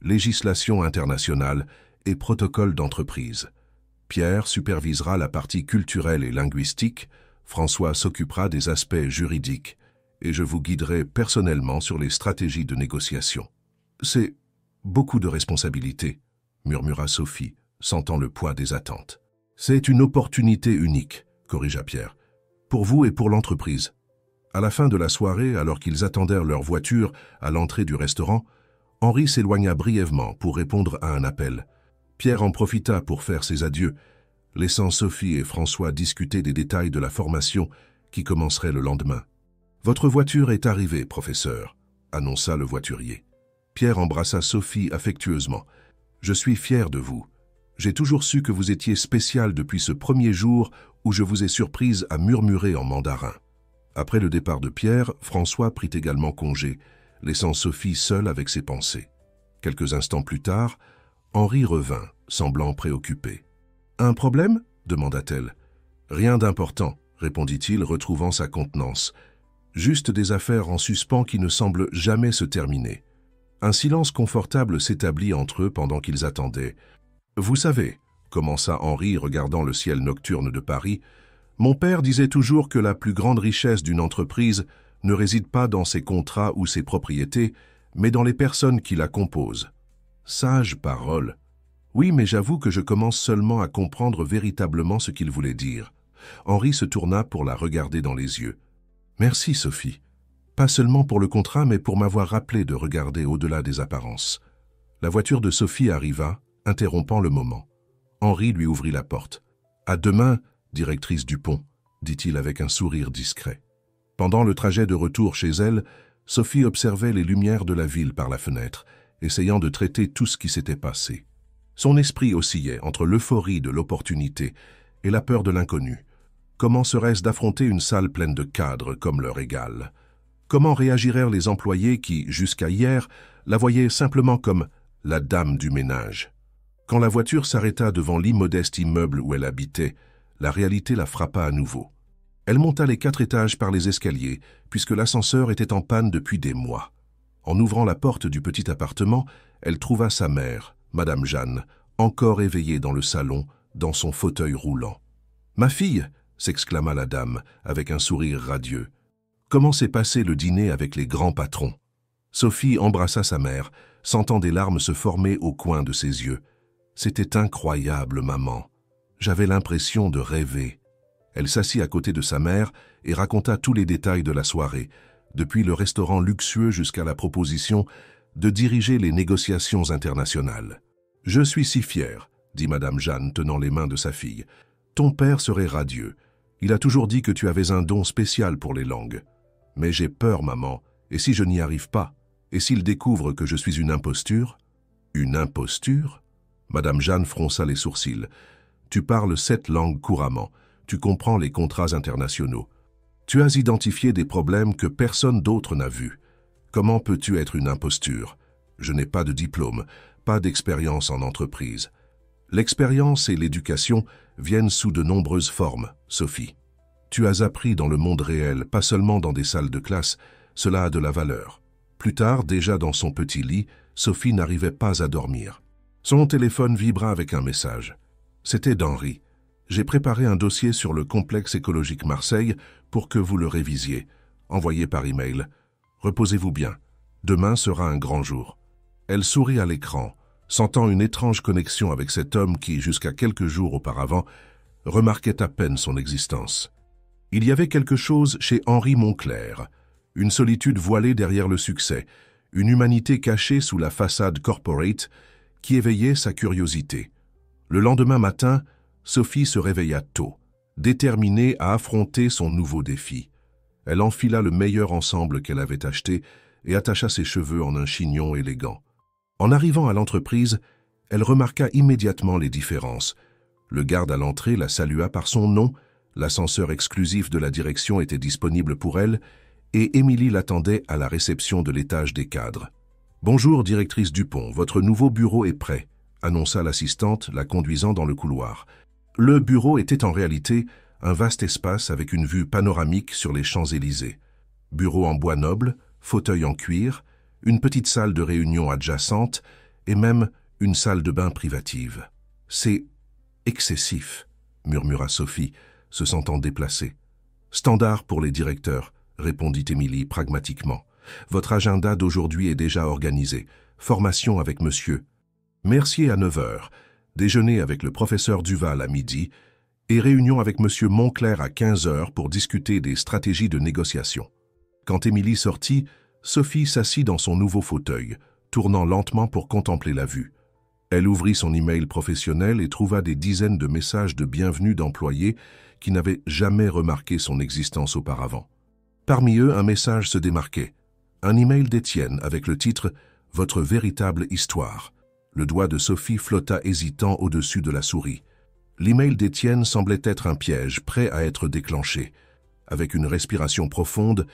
législation internationale et protocole d'entreprise. Pierre supervisera la partie culturelle et linguistique, François s'occupera des aspects juridiques, et je vous guiderai personnellement sur les stratégies de négociation. » « C'est beaucoup de responsabilités, » murmura Sophie, sentant le poids des attentes. « C'est une opportunité unique, » corrigea Pierre, « pour vous et pour l'entreprise. » À la fin de la soirée, alors qu'ils attendèrent leur voiture à l'entrée du restaurant, Henri s'éloigna brièvement pour répondre à un appel. Pierre en profita pour faire ses adieux, laissant Sophie et François discuter des détails de la formation qui commencerait le lendemain. « Votre voiture est arrivée, professeur, » annonça le voiturier. Pierre embrassa Sophie affectueusement. « Je suis fier de vous. J'ai toujours su que vous étiez spécial depuis ce premier jour où je vous ai surprise à murmurer en mandarin. » Après le départ de Pierre, François prit également congé, laissant Sophie seule avec ses pensées. Quelques instants plus tard, Henri revint, semblant préoccupé. « Un problème ?» demanda-t-elle. « Rien d'important, » répondit-il, retrouvant sa contenance. « Juste des affaires en suspens qui ne semblent jamais se terminer. » Un silence confortable s'établit entre eux pendant qu'ils attendaient. « Vous savez, » commença Henri regardant le ciel nocturne de Paris, « mon père disait toujours que la plus grande richesse d'une entreprise ne réside pas dans ses contrats ou ses propriétés, mais dans les personnes qui la composent. » Sage parole. Oui, mais j'avoue que je commence seulement à comprendre véritablement ce qu'il voulait dire. Henri se tourna pour la regarder dans les yeux. « Merci, Sophie. Pas seulement pour le contrat, mais pour m'avoir rappelé de regarder au-delà des apparences. » La voiture de Sophie arriva, interrompant le moment. Henri lui ouvrit la porte. « À demain, directrice Dupont, » dit-il avec un sourire discret. Pendant le trajet de retour chez elle, Sophie observait les lumières de la ville par la fenêtre, essayant de traiter tout ce qui s'était passé. Son esprit oscillait entre l'euphorie de l'opportunité et la peur de l'inconnu. Comment serait-ce d'affronter une salle pleine de cadres comme leur égal? Comment réagiraient les employés qui, jusqu'à hier, la voyaient simplement comme la dame du ménage? Quand la voiture s'arrêta devant l'immodeste immeuble où elle habitait, la réalité la frappa à nouveau. Elle monta les 4 étages par les escaliers, puisque l'ascenseur était en panne depuis des mois. En ouvrant la porte du petit appartement, elle trouva sa mère, Madame Jeanne, encore éveillée dans le salon, dans son fauteuil roulant. « Ma fille !» s'exclama la dame, avec un sourire radieux. Comment s'est passé le dîner avec les grands patrons? Sophie embrassa sa mère, sentant des larmes se former au coin de ses yeux. C'était incroyable, maman. J'avais l'impression de rêver. Elle s'assit à côté de sa mère et raconta tous les détails de la soirée, depuis le restaurant luxueux jusqu'à la proposition de diriger les négociations internationales. « Je suis si fière, » dit Madame Jeanne, tenant les mains de sa fille. « Ton père serait radieux. Il a toujours dit que tu avais un don spécial pour les langues. Mais j'ai peur, maman, et si je n'y arrive pas? Et s'il découvre que je suis une imposture? » « Une imposture ?» Madame Jeanne fronça les sourcils. « Tu parles 7 langues couramment. Tu comprends les contrats internationaux. Tu as identifié des problèmes que personne d'autre n'a vus. Comment peux-tu être une imposture? Je n'ai pas de diplôme, pas d'expérience en entreprise. L'expérience et l'éducation viennent sous de nombreuses formes, Sophie. Tu as appris dans le monde réel, pas seulement dans des salles de classe, cela a de la valeur. » Plus tard, déjà dans son petit lit, Sophie n'arrivait pas à dormir. Son téléphone vibra avec un message. C'était d'Henri. « J'ai préparé un dossier sur le complexe écologique Marseille pour que vous le révisiez. Envoyé par email. Reposez-vous bien. Demain sera un grand jour. » Elle sourit à l'écran, sentant une étrange connexion avec cet homme qui, jusqu'à quelques jours auparavant, remarquait à peine son existence. Il y avait quelque chose chez Henri Moncler, une solitude voilée derrière le succès, une humanité cachée sous la façade corporate qui éveillait sa curiosité. Le lendemain matin, Sophie se réveilla tôt, déterminée à affronter son nouveau défi. Elle enfila le meilleur ensemble qu'elle avait acheté et attacha ses cheveux en un chignon élégant. En arrivant à l'entreprise, elle remarqua immédiatement les différences. Le garde à l'entrée la salua par son nom, l'ascenseur exclusif de la direction était disponible pour elle, et Émilie l'attendait à la réception de l'étage des cadres. « Bonjour, directrice Dupont, votre nouveau bureau est prêt », annonça l'assistante, la conduisant dans le couloir. Le bureau était en réalité un vaste espace avec une vue panoramique sur les Champs-Élysées. Bureau en bois noble, fauteuil en cuir, une petite salle de réunion adjacente et même une salle de bain privative. « C'est excessif », murmura Sophie, se sentant déplacée. « Standard pour les directeurs », répondit Émilie pragmatiquement. « Votre agenda d'aujourd'hui est déjà organisé. Formation avec monsieur Mercier à 9 heures, déjeuner avec le professeur Duval à midi et réunion avec monsieur Moncler à 15 heures pour discuter des stratégies de négociation. » Quand Émilie sortit, Sophie s'assit dans son nouveau fauteuil, tournant lentement pour contempler la vue. Elle ouvrit son email professionnel et trouva des dizaines de messages de bienvenue d'employés qui n'avaient jamais remarqué son existence auparavant. Parmi eux, un message se démarquait. Un email d'Étienne avec le titre « Votre véritable histoire ». Le doigt de Sophie flotta hésitant au-dessus de la souris. L'email d'Étienne semblait être un piège, prêt à être déclenché. Avec une respiration profonde,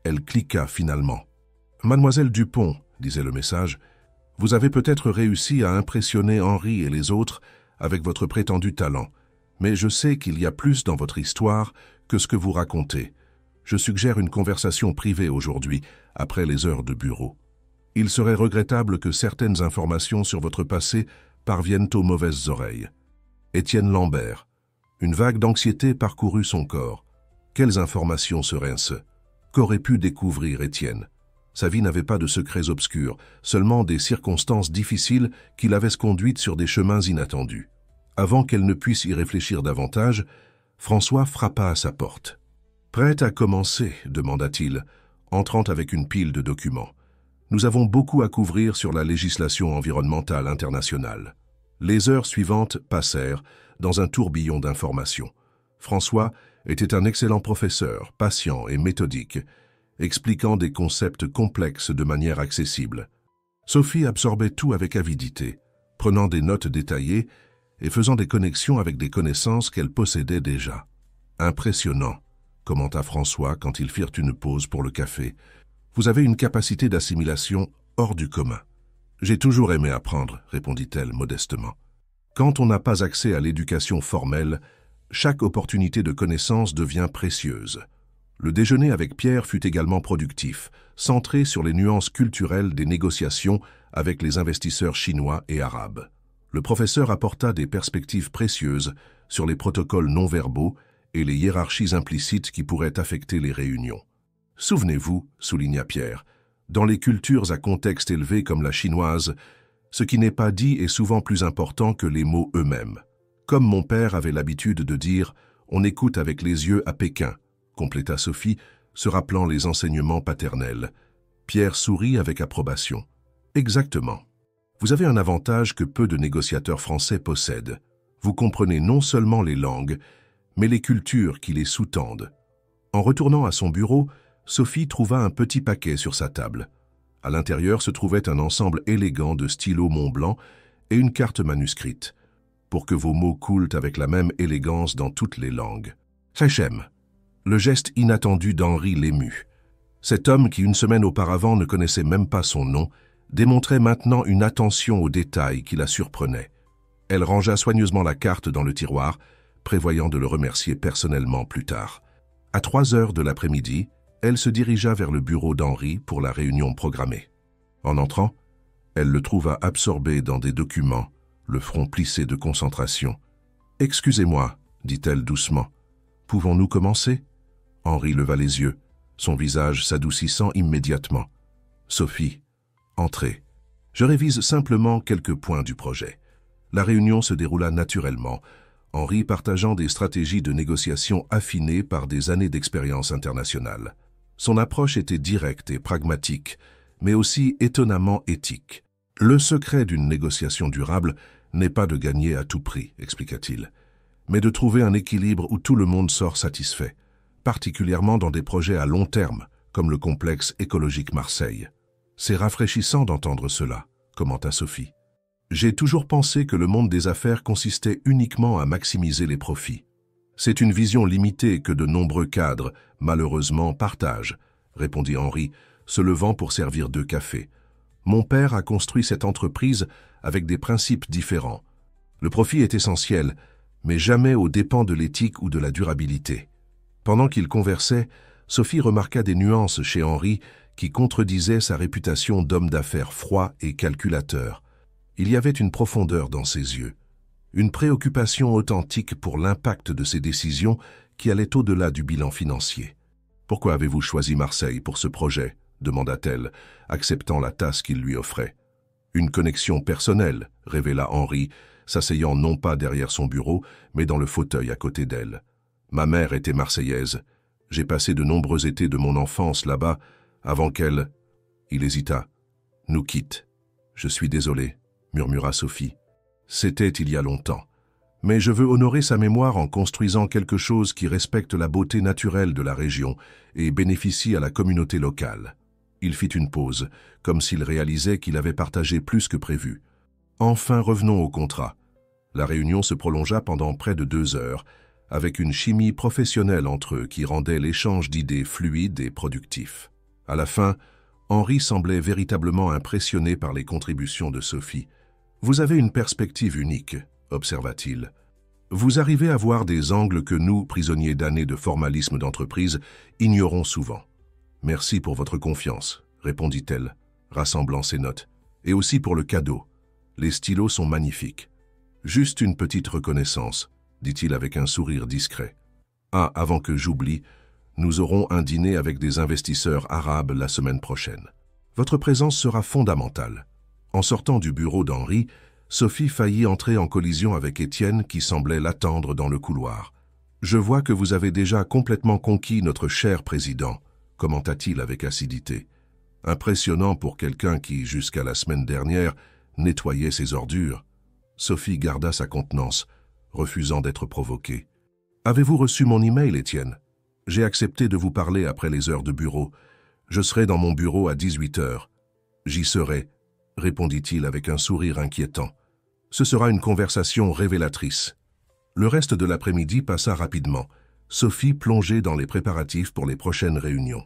elle cliqua finalement. « Mademoiselle Dupont, » disait le message, « vous avez peut-être réussi à impressionner Henri et les autres avec votre prétendu talent, mais je sais qu'il y a plus dans votre histoire que ce que vous racontez. Je suggère une conversation privée aujourd'hui, après les heures de bureau. Il serait regrettable que certaines informations sur votre passé parviennent aux mauvaises oreilles. » Étienne Lambert. Une vague d'anxiété parcourut son corps. Quelles informations seraient-ce? Qu'aurait pu découvrir Étienne? Sa vie n'avait pas de secrets obscurs, seulement des circonstances difficiles qui l'avaient conduite sur des chemins inattendus. Avant qu'elle ne puisse y réfléchir davantage, François frappa à sa porte. « Prête à commencer ?» demanda-t-il, entrant avec une pile de documents. « Nous avons beaucoup à couvrir sur la législation environnementale internationale. » Les heures suivantes passèrent dans un tourbillon d'informations. François était un excellent professeur, patient et méthodique, expliquant des concepts complexes de manière accessible. Sophie absorbait tout avec avidité, prenant des notes détaillées et faisant des connexions avec des connaissances qu'elle possédait déjà. « Impressionnant », commenta François quand ils firent une pause pour le café. « Vous avez une capacité d'assimilation hors du commun. »« J'ai toujours aimé apprendre, » répondit-elle modestement. Quand on n'a pas accès à l'éducation formelle, chaque opportunité de connaissance devient précieuse. Le déjeuner avec Pierre fut également productif, centré sur les nuances culturelles des négociations avec les investisseurs chinois et arabes. Le professeur apporta des perspectives précieuses sur les protocoles non-verbaux et les hiérarchies implicites qui pourraient affecter les réunions. Souvenez-vous, souligna Pierre, dans les cultures à contexte élevé comme la chinoise, ce qui n'est pas dit est souvent plus important que les mots eux-mêmes. Comme mon père avait l'habitude de dire, on écoute avec les yeux à Pékin, compléta Sophie, se rappelant les enseignements paternels. Pierre sourit avec approbation. Exactement. Vous avez un avantage que peu de négociateurs français possèdent. Vous comprenez non seulement les langues, mais les cultures qui les sous-tendent. En retournant à son bureau, Sophie trouva un petit paquet sur sa table. À l'intérieur se trouvait un ensemble élégant de stylos Montblanc et une carte manuscrite, pour que vos mots coulent avec la même élégance dans toutes les langues. J'aime. Le geste inattendu d'Henri l'émut. Cet homme qui une semaine auparavant ne connaissait même pas son nom, démontrait maintenant une attention aux détails qui la surprenait. Elle rangea soigneusement la carte dans le tiroir, prévoyant de le remercier personnellement plus tard. À 3 heures de l'après-midi, elle se dirigea vers le bureau d'Henri pour la réunion programmée. En entrant, elle le trouva absorbé dans des documents, le front plissé de concentration. « Excusez-moi, dit-elle doucement. Pouvons-nous commencer ?» Henri leva les yeux, son visage s'adoucissant immédiatement. « Sophie, entrez. Je révise simplement quelques points du projet. » La réunion se déroula naturellement, Henri partageant des stratégies de négociation affinées par des années d'expérience internationale. Son approche était directe et pragmatique, mais aussi étonnamment éthique. « Le secret d'une négociation durable n'est pas de gagner à tout prix, expliqua-t-il, mais de trouver un équilibre où tout le monde sort satisfait, particulièrement dans des projets à long terme, comme le complexe écologique Marseille. C'est rafraîchissant d'entendre cela, commenta Sophie. J'ai toujours pensé que le monde des affaires consistait uniquement à maximiser les profits. C'est une vision limitée que de nombreux cadres, malheureusement, partagent, répondit Henri, se levant pour servir 2 cafés. Mon père a construit cette entreprise avec des principes différents. Le profit est essentiel, mais jamais aux dépens de l'éthique ou de la durabilité. Pendant qu'ils conversaient, Sophie remarqua des nuances chez Henri qui contredisaient sa réputation d'homme d'affaires froid et calculateur. Il y avait une profondeur dans ses yeux, une préoccupation authentique pour l'impact de ses décisions qui allait au-delà du bilan financier. « Pourquoi avez-vous choisi Marseille pour ce projet ?» demanda-t-elle, acceptant la tasse qu'il lui offrait. « Une connexion personnelle », révéla Henri, s'asseyant non pas derrière son bureau, mais dans le fauteuil à côté d'elle. « Ma mère était marseillaise. J'ai passé de nombreux étés de mon enfance là-bas, avant qu'elle... » Il hésita. « Nous quitte. Je suis désolé, » murmura Sophie. « C'était il y a longtemps. Mais je veux honorer sa mémoire en construisant quelque chose qui respecte la beauté naturelle de la région et bénéficie à la communauté locale. » Il fit une pause, comme s'il réalisait qu'il avait partagé plus que prévu. Enfin, revenons au contrat. La réunion se prolongea pendant près de 2 heures, avec une chimie professionnelle entre eux qui rendait l'échange d'idées fluide et productif. À la fin, Henri semblait véritablement impressionné par les contributions de Sophie. « Vous avez une perspective unique, » observa-t-il. « Vous arrivez à voir des angles que nous, prisonniers d'années de formalisme d'entreprise, ignorons souvent. Merci pour votre confiance, » répondit-elle, rassemblant ses notes. « Et aussi pour le cadeau. Les stylos sont magnifiques. Juste une petite reconnaissance, » dit-il avec un sourire discret. « Ah, avant que j'oublie, nous aurons un dîner avec des investisseurs arabes la semaine prochaine. Votre présence sera fondamentale. » En sortant du bureau d'Henri, Sophie faillit entrer en collision avec Étienne qui semblait l'attendre dans le couloir. « Je vois que vous avez déjà complètement conquis notre cher président, » commenta-t-il avec acidité. « Impressionnant pour quelqu'un qui, jusqu'à la semaine dernière, nettoyait ses ordures. » Sophie garda sa contenance, refusant d'être provoquée. « Avez-vous reçu mon email, Étienne ? J'ai accepté de vous parler après les heures de bureau. Je serai dans mon bureau à 18 heures. J'y serai, » répondit-il avec un sourire inquiétant. « Ce sera une conversation révélatrice. » Le reste de l'après-midi passa rapidement, Sophie plongée dans les préparatifs pour les prochaines réunions.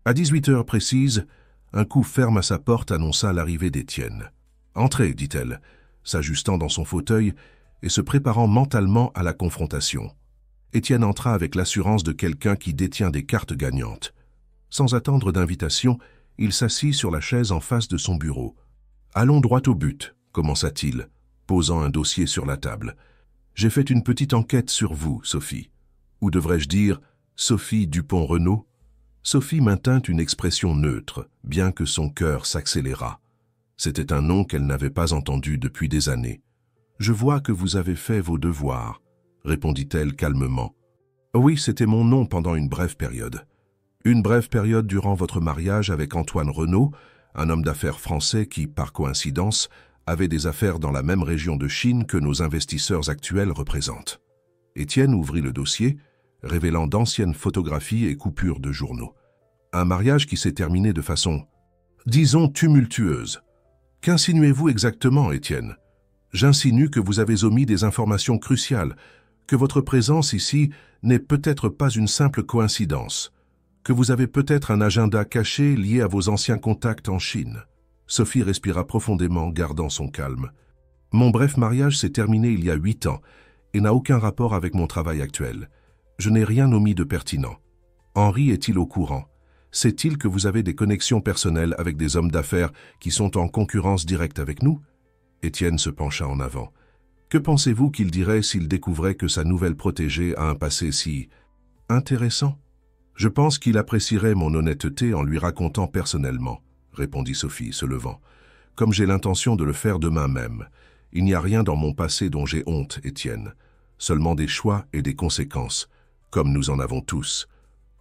À 18 heures précises, un coup ferme à sa porte annonça l'arrivée d'Étienne. « Entrez, dit-elle, s'ajustant dans son fauteuil et se préparant mentalement à la confrontation. Étienne entra avec l'assurance de quelqu'un qui détient des cartes gagnantes. Sans attendre d'invitation, il s'assit sur la chaise en face de son bureau. « Allons droit au but, » commença-t-il, posant un dossier sur la table. « J'ai fait une petite enquête sur vous, Sophie. Ou devrais-je dire, Sophie Dupont-Renaud ? Sophie maintint une expression neutre, bien que son cœur s'accélérât. C'était un nom qu'elle n'avait pas entendu depuis des années. « Je vois que vous avez fait vos devoirs », répondit-elle calmement. « Oui, c'était mon nom pendant une brève période. Une brève période durant votre mariage avec Antoine Renaud, un homme d'affaires français qui, par coïncidence, avait des affaires dans la même région de Chine que nos investisseurs actuels représentent. » Étienne ouvrit le dossier, révélant d'anciennes photographies et coupures de journaux. Un mariage qui s'est terminé de façon, disons, tumultueuse. Qu'insinuez-vous exactement, Étienne? J'insinue que vous avez omis des informations cruciales, que votre présence ici n'est peut-être pas une simple coïncidence, que vous avez peut-être un agenda caché lié à vos anciens contacts en Chine. Sophie respira profondément, gardant son calme. Mon bref mariage s'est terminé il y a 8 ans et n'a aucun rapport avec mon travail actuel. Je n'ai rien omis de pertinent. Henri est-il au courant? Sait-il que vous avez des connexions personnelles avec des hommes d'affaires qui sont en concurrence directe avec nous? Étienne se pencha en avant. Que pensez-vous qu'il dirait s'il découvrait que sa nouvelle protégée a un passé si intéressant? Je pense qu'il apprécierait mon honnêteté en lui racontant personnellement, répondit Sophie, se levant. Comme j'ai l'intention de le faire demain même. Il n'y a rien dans mon passé dont j'ai honte, Étienne. Seulement des choix et des conséquences, comme nous en avons tous.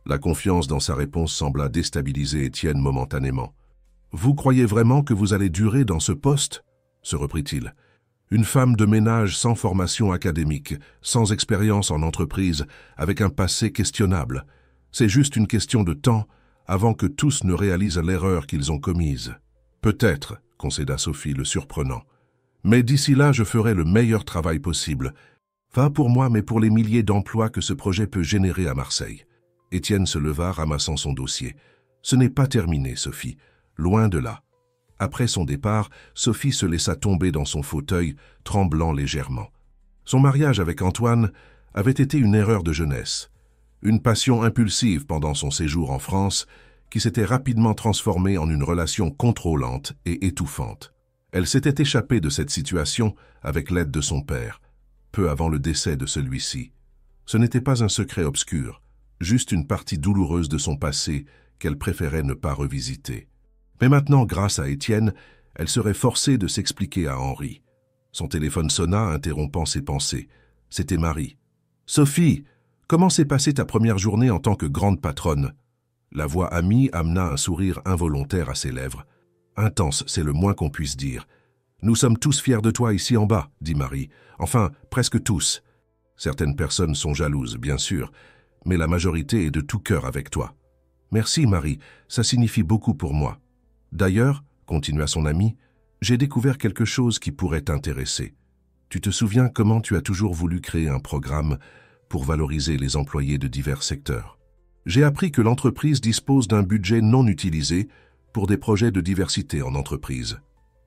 La confiance dans sa réponse sembla déstabiliser Étienne momentanément. « Vous croyez vraiment que vous allez durer dans ce poste ?» se reprit-il. « Une femme de ménage sans formation académique, sans expérience en entreprise, avec un passé questionnable. C'est juste une question de temps avant que tous ne réalisent l'erreur qu'ils ont commise. »« Peut-être, » concéda Sophie, le surprenant. « Mais d'ici là, je ferai le meilleur travail possible. Pas pour moi, mais pour les milliers d'emplois que ce projet peut générer à Marseille. » Étienne se leva, ramassant son dossier. « Ce n'est pas terminé, Sophie. Loin de là. » Après son départ, Sophie se laissa tomber dans son fauteuil, tremblant légèrement. Son mariage avec Antoine avait été une erreur de jeunesse. Une passion impulsive pendant son séjour en France qui s'était rapidement transformée en une relation contrôlante et étouffante. Elle s'était échappée de cette situation avec l'aide de son père, peu avant le décès de celui-ci. Ce n'était pas un secret obscur, juste une partie douloureuse de son passé qu'elle préférait ne pas revisiter. Mais maintenant, grâce à Étienne, elle serait forcée de s'expliquer à Henri. Son téléphone sonna, interrompant ses pensées. C'était Marie. « Sophie, comment s'est passée ta première journée en tant que grande patronne ?» La voix amie amena un sourire involontaire à ses lèvres. « Intense, c'est le moins qu'on puisse dire. Nous sommes tous fiers de toi ici en bas, » dit Marie. « Enfin, presque tous. Certaines personnes sont jalouses, bien sûr, mais la majorité est de tout cœur avec toi. »« Merci, Marie, ça signifie beaucoup pour moi. D'ailleurs, » continua son ami, « j'ai découvert quelque chose qui pourrait t'intéresser. Tu te souviens comment tu as toujours voulu créer un programme pour valoriser les employés de divers secteurs. J'ai appris que l'entreprise dispose d'un budget non utilisé pour des projets de diversité en entreprise. »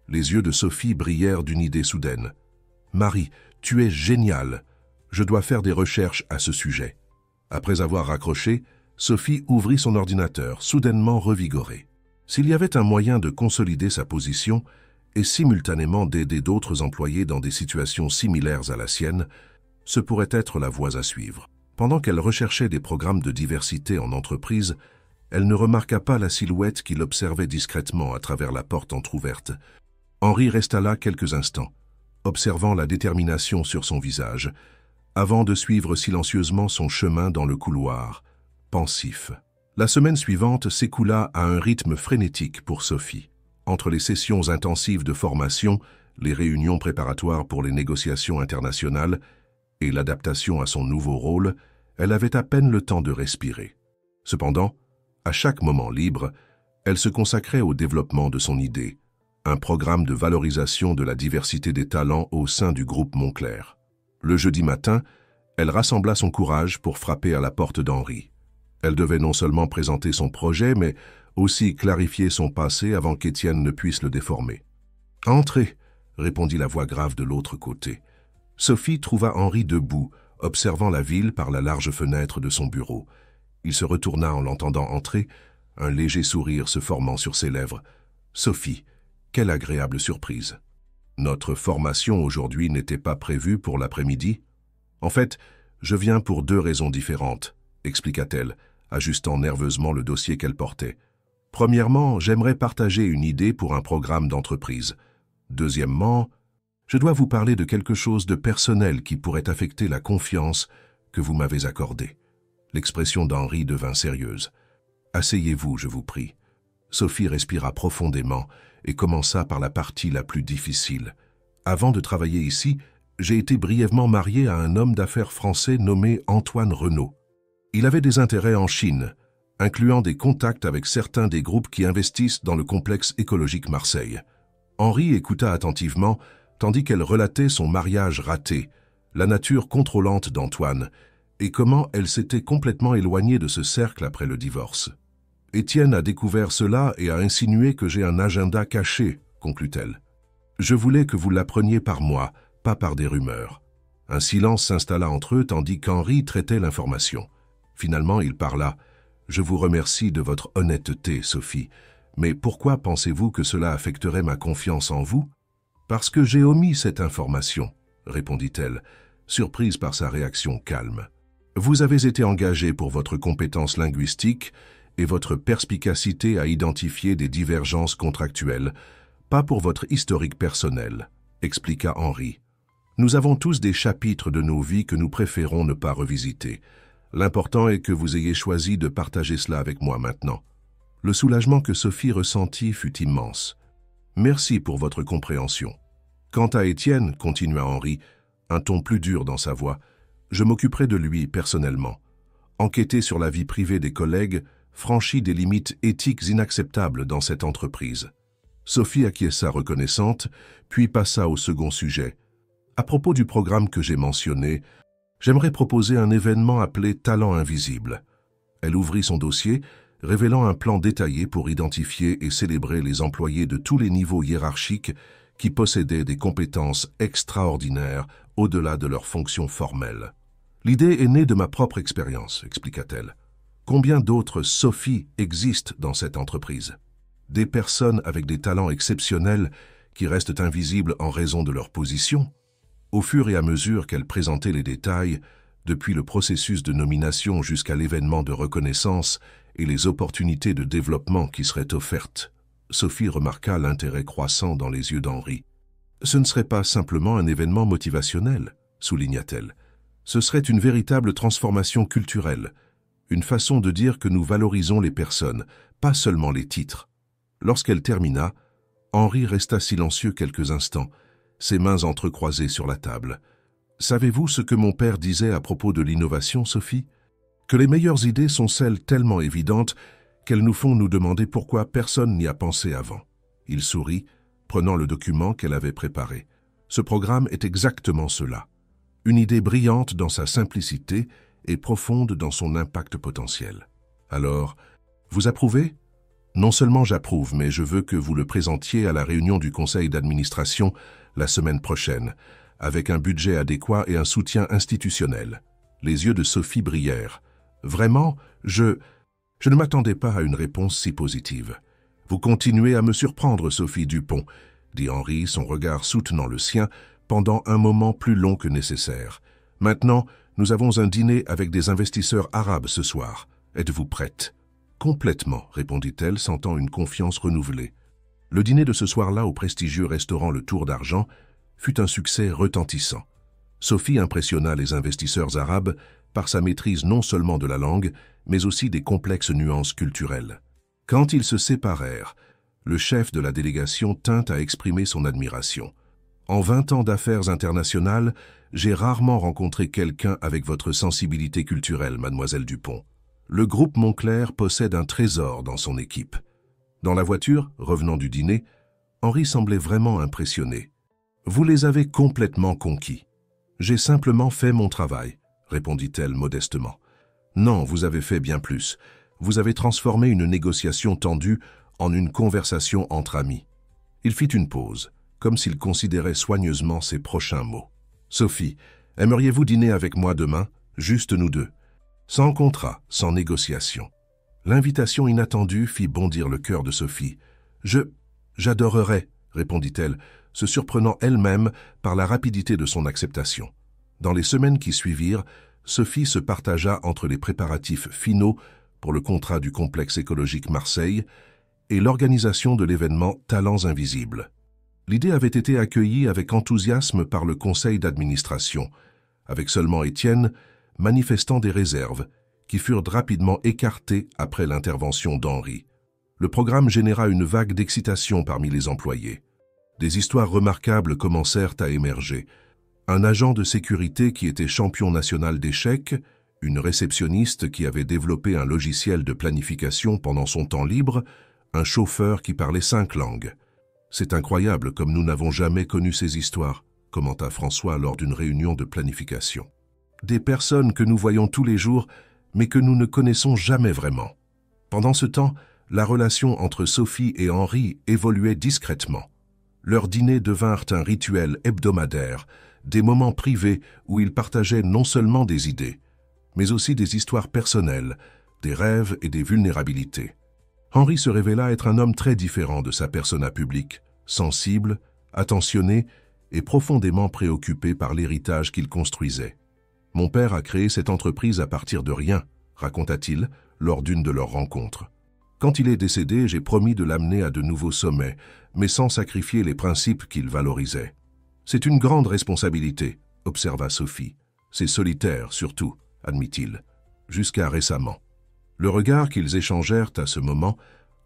Les yeux de Sophie brillèrent d'une idée soudaine. « Marie, tu es géniale. Je dois faire des recherches à ce sujet. » Après avoir raccroché, Sophie ouvrit son ordinateur, soudainement revigorée. S'il y avait un moyen de consolider sa position et simultanément d'aider d'autres employés dans des situations similaires à la sienne, ce pourrait être la voie à suivre. Pendant qu'elle recherchait des programmes de diversité en entreprise, elle ne remarqua pas la silhouette qui l'observait discrètement à travers la porte entr'ouverte. Henri resta là quelques instants, observant la détermination sur son visage, avant de suivre silencieusement son chemin dans le couloir, pensif. La semaine suivante s'écoula à un rythme frénétique pour Sophie. Entre les sessions intensives de formation, les réunions préparatoires pour les négociations internationales et l'adaptation à son nouveau rôle, elle avait à peine le temps de respirer. Cependant, à chaque moment libre, elle se consacrait au développement de son idée, un programme de valorisation de la diversité des talents au sein du groupe Moncler. Le jeudi matin, elle rassembla son courage pour frapper à la porte d'Henri. Elle devait non seulement présenter son projet, mais aussi clarifier son passé avant qu'Étienne ne puisse le déformer. « Entrez !» répondit la voix grave de l'autre côté. Sophie trouva Henri debout, observant la ville par la large fenêtre de son bureau. Il se retourna en l'entendant entrer, un léger sourire se formant sur ses lèvres. « Sophie, quelle agréable surprise !»« Notre formation aujourd'hui n'était pas prévue pour l'après-midi. En fait, je viens pour 2 raisons différentes, expliqua-t-elle, ajustant nerveusement le dossier qu'elle portait. « Premièrement, j'aimerais partager une idée pour un programme d'entreprise. Deuxièmement, je dois vous parler de quelque chose de personnel qui pourrait affecter la confiance que vous m'avez accordée. » L'expression d'Henri devint sérieuse. « Asseyez-vous, je vous prie. » Sophie respira profondément et commença par la partie la plus difficile. « Avant de travailler ici, j'ai été brièvement marié à un homme d'affaires français nommé Antoine Renaud. Il avait des intérêts en Chine, incluant des contacts avec certains des groupes qui investissent dans le complexe écologique Marseille. » Henri écouta attentivement, tandis qu'elle relatait son mariage raté, la nature contrôlante d'Antoine, et comment elle s'était complètement éloignée de ce cercle après le divorce. « Étienne a découvert cela et a insinué que j'ai un agenda caché, » conclut-elle. « Je voulais que vous l'appreniez par moi, pas par des rumeurs. » Un silence s'installa entre eux tandis qu'Henri traitait l'information. Finalement, il parla. « Je vous remercie de votre honnêteté, Sophie. Mais pourquoi pensez-vous que cela affecterait ma confiance en vous ? » « Parce que j'ai omis cette information, » répondit-elle, surprise par sa réaction calme. « Vous avez été engagé pour votre compétence linguistique et votre perspicacité à identifier des divergences contractuelles, pas pour votre historique personnel, » expliqua Henri. « Nous avons tous des chapitres de nos vies que nous préférons ne pas revisiter. L'important est que vous ayez choisi de partager cela avec moi maintenant. » Le soulagement que Sophie ressentit fut immense. « Merci pour votre compréhension. Quant à Étienne, continua Henri, un ton plus dur dans sa voix, je m'occuperai de lui personnellement. Enquêter sur la vie privée des collègues franchit des limites éthiques inacceptables dans cette entreprise. » Sophie acquiesça reconnaissante, puis passa au second sujet. « À propos du programme que j'ai mentionné, j'aimerais proposer un événement appelé Talent Invisible. » Elle ouvrit son dossier, révélant un plan détaillé pour identifier et célébrer les employés de tous les niveaux hiérarchiques qui possédaient des compétences extraordinaires au-delà de leurs fonctions formelles. « L'idée est née de ma propre expérience, » expliqua-t-elle. « Combien d'autres Sophie existent dans cette entreprise ? Des personnes avec des talents exceptionnels qui restent invisibles en raison de leur position. » Au fur et à mesure qu'elle présentait les détails, depuis le processus de nomination jusqu'à l'événement de reconnaissance et les opportunités de développement qui seraient offertes, Sophie remarqua l'intérêt croissant dans les yeux d'Henri. « Ce ne serait pas simplement un événement motivationnel, » souligna-t-elle. « Ce serait une véritable transformation culturelle, une façon de dire que nous valorisons les personnes, pas seulement les titres. » Lorsqu'elle termina, Henri resta silencieux quelques instants, ses mains entrecroisées sur la table. « Savez-vous ce que mon père disait à propos de l'innovation, Sophie ? Que les meilleures idées sont celles tellement évidentes qu'elles nous font nous demander pourquoi personne n'y a pensé avant. » Il sourit, prenant le document qu'elle avait préparé. Ce programme est exactement cela. Une idée brillante dans sa simplicité et profonde dans son impact potentiel. Alors, vous approuvez ? Non seulement j'approuve, mais je veux que vous le présentiez à la réunion du conseil d'administration la semaine prochaine, avec un budget adéquat et un soutien institutionnel. Les yeux de Sophie brillèrent. Vraiment, je ne m'attendais pas à une réponse si positive. Vous continuez à me surprendre, Sophie Dupont, dit Henri, son regard soutenant le sien, pendant un moment plus long que nécessaire. Maintenant, nous avons un dîner avec des investisseurs arabes ce soir. Êtes-vous prête ? Complètement, répondit-elle, sentant une confiance renouvelée. Le dîner de ce soir-là au prestigieux restaurant Le Tour d'Argent fut un succès retentissant. Sophie impressionna les investisseurs arabes par sa maîtrise non seulement de la langue, mais aussi des complexes nuances culturelles. Quand ils se séparèrent, le chef de la délégation tint à exprimer son admiration. « En 20 ans d'affaires internationales, j'ai rarement rencontré quelqu'un avec votre sensibilité culturelle, mademoiselle Dupont. Le groupe Moncler possède un trésor dans son équipe. » Dans la voiture, revenant du dîner, Henri semblait vraiment impressionné. « Vous les avez complètement conquis. J'ai simplement fait mon travail, » répondit-elle modestement. « Non, vous avez fait bien plus. Vous avez transformé une négociation tendue en une conversation entre amis. » Il fit une pause, comme s'il considérait soigneusement ses prochains mots. « Sophie, aimeriez-vous dîner avec moi demain, juste nous deux? Sans contrat, sans négociation. » L'invitation inattendue fit bondir le cœur de Sophie. « J'adorerais, » répondit-elle, se surprenant elle-même par la rapidité de son acceptation. Dans les semaines qui suivirent, Sophie se partagea entre les préparatifs finaux pour le contrat du complexe écologique Marseille et l'organisation de l'événement Talents Invisibles. L'idée avait été accueillie avec enthousiasme par le conseil d'administration, avec seulement Étienne manifestant des réserves qui furent rapidement écartées après l'intervention d'Henri. Le programme généra une vague d'excitation parmi les employés. Des histoires remarquables commencèrent à émerger. Un agent de sécurité qui était champion national d'échecs, une réceptionniste qui avait développé un logiciel de planification pendant son temps libre, un chauffeur qui parlait 5 langues. « C'est incroyable comme nous n'avons jamais connu ces histoires », commenta François lors d'une réunion de planification. « Des personnes que nous voyons tous les jours, mais que nous ne connaissons jamais vraiment. » Pendant ce temps, la relation entre Sophie et Henri évoluait discrètement. Leurs dîners devinrent un rituel hebdomadaire, des moments privés où ils partageaient non seulement des idées, mais aussi des histoires personnelles, des rêves et des vulnérabilités. Henri se révéla être un homme très différent de sa persona publique, sensible, attentionné et profondément préoccupé par l'héritage qu'il construisait. « Mon père a créé cette entreprise à partir de rien », raconta-t-il lors d'une de leurs rencontres. « Quand il est décédé, j'ai promis de l'amener à de nouveaux sommets, mais sans sacrifier les principes qu'il valorisait. »« C'est une grande responsabilité », observa Sophie. « C'est solitaire, surtout, admit-il, jusqu'à récemment. » Le regard qu'ils échangèrent à ce moment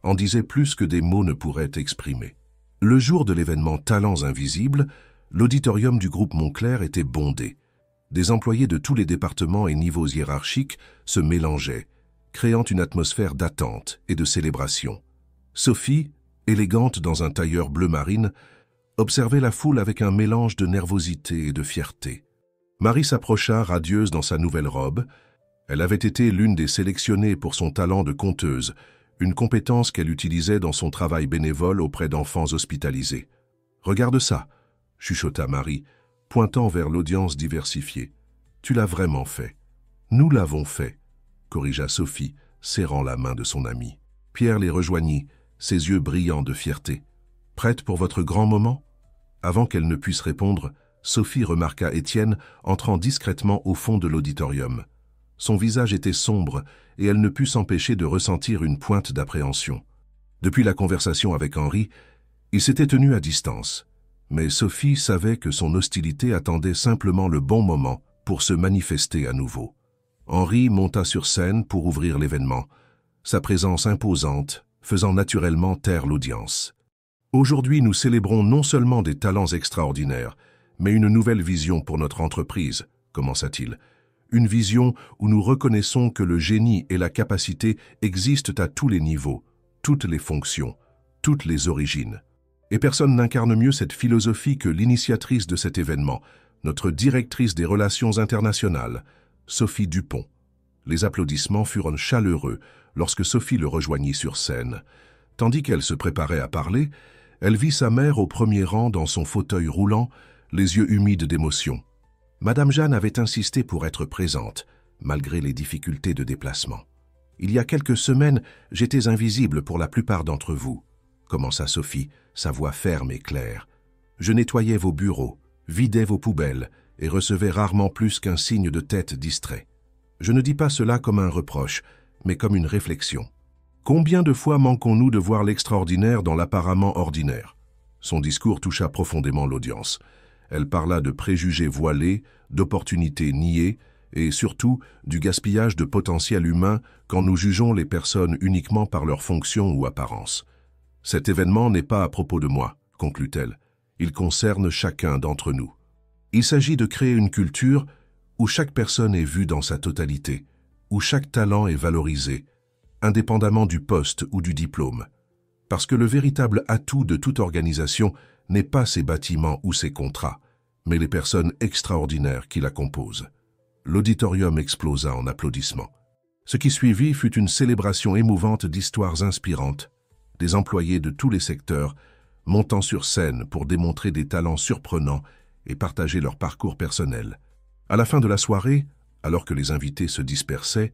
en disait plus que des mots ne pourraient exprimer. Le jour de l'événement Talents Invisibles, l'auditorium du groupe Moncler était bondé. Des employés de tous les départements et niveaux hiérarchiques se mélangeaient, créant une atmosphère d'attente et de célébration. Sophie, élégante dans un tailleur bleu marine, observait la foule avec un mélange de nervosité et de fierté. Marie s'approcha, radieuse dans sa nouvelle robe. Elle avait été l'une des sélectionnées pour son talent de conteuse, une compétence qu'elle utilisait dans son travail bénévole auprès d'enfants hospitalisés. « Regarde ça !» chuchota Marie, pointant vers l'audience diversifiée. « Tu l'as vraiment fait. »« Nous l'avons fait », corrigea Sophie, serrant la main de son amie. Pierre les rejoignit, ses yeux brillants de fierté. « Prête pour votre grand moment ?» Avant qu'elle ne puisse répondre, Sophie remarqua Étienne entrant discrètement au fond de l'auditorium. Son visage était sombre et elle ne put s'empêcher de ressentir une pointe d'appréhension. Depuis la conversation avec Henri, il s'était tenu à distance. Mais Sophie savait que son hostilité attendait simplement le bon moment pour se manifester à nouveau. Henri monta sur scène pour ouvrir l'événement, sa présence imposante faisant naturellement taire l'audience. « Aujourd'hui, nous célébrons non seulement des talents extraordinaires, mais une nouvelle vision pour notre entreprise, commença-t-il. Une vision où nous reconnaissons que le génie et la capacité existent à tous les niveaux, toutes les fonctions, toutes les origines. Et personne n'incarne mieux cette philosophie que l'initiatrice de cet événement, notre directrice des relations internationales, Sophie Dupont. » Les applaudissements furent chaleureux lorsque Sophie le rejoignit sur scène. Tandis qu'elle se préparait à parler, elle vit sa mère au premier rang dans son fauteuil roulant, les yeux humides d'émotion. Madame Jeanne avait insisté pour être présente, malgré les difficultés de déplacement. « Il y a quelques semaines, j'étais invisible pour la plupart d'entre vous, » commença Sophie, sa voix ferme et claire. « Je nettoyais vos bureaux, vidais vos poubelles et recevais rarement plus qu'un signe de tête distrait. Je ne dis pas cela comme un reproche, mais comme une réflexion. Combien de fois manquons-nous de voir l'extraordinaire dans l'apparemment ordinaire ?» Son discours toucha profondément l'audience. Elle parla de préjugés voilés, d'opportunités niées et surtout du gaspillage de potentiel humain quand nous jugeons les personnes uniquement par leur fonction ou apparence. « Cet événement n'est pas à propos de moi, » conclut-elle. « Il concerne chacun d'entre nous. Il s'agit de créer une culture où chaque personne est vue dans sa totalité, où chaque talent est valorisé, indépendamment du poste ou du diplôme. Parce que le véritable atout de toute organisation n'est pas ses bâtiments ou ses contrats, mais les personnes extraordinaires qui la composent. » L'auditorium explosa en applaudissements. Ce qui suivit fut une célébration émouvante d'histoires inspirantes, des employés de tous les secteurs montant sur scène pour démontrer des talents surprenants et partager leur parcours personnel. À la fin de la soirée, alors que les invités se dispersaient,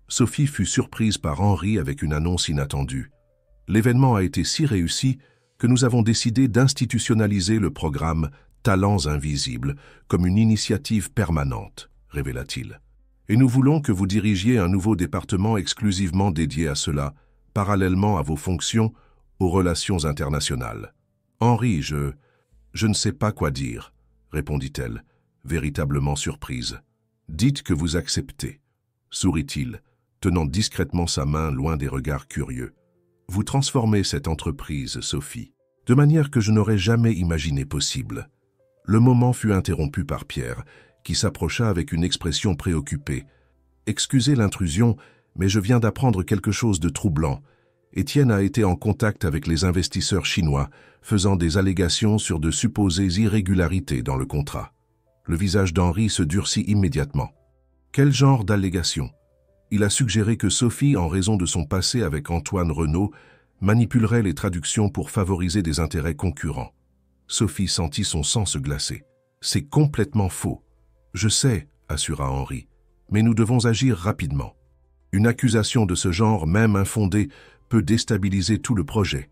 Sophie fut surprise par Henri avec une annonce inattendue. « L'événement a été si réussi que nous avons décidé d'institutionnaliser le programme Talents Invisibles comme une initiative permanente, » révéla-t-il. Et nous voulons que vous dirigiez un nouveau département exclusivement dédié à cela, parallèlement à vos fonctions aux relations internationales. Henri, je ne sais pas quoi dire, répondit-elle, véritablement surprise. Dites que vous acceptez, sourit-il, tenant discrètement sa main loin des regards curieux. Vous transformez cette entreprise, Sophie, de manière que je n'aurais jamais imaginé possible. Le moment fut interrompu par Pierre, qui s'approcha avec une expression préoccupée. Excusez l'intrusion, mais je viens d'apprendre quelque chose de troublant. Étienne a été en contact avec les investisseurs chinois, faisant des allégations sur de supposées irrégularités dans le contrat. Le visage d'Henri se durcit immédiatement. Quel genre d'allégations? Il a suggéré que Sophie, en raison de son passé avec Antoine Renaud, manipulerait les traductions pour favoriser des intérêts concurrents. Sophie sentit son sang se glacer. C'est complètement faux. Je sais, assura Henri, mais nous devons agir rapidement. Une accusation de ce genre, même infondée, peut déstabiliser tout le projet.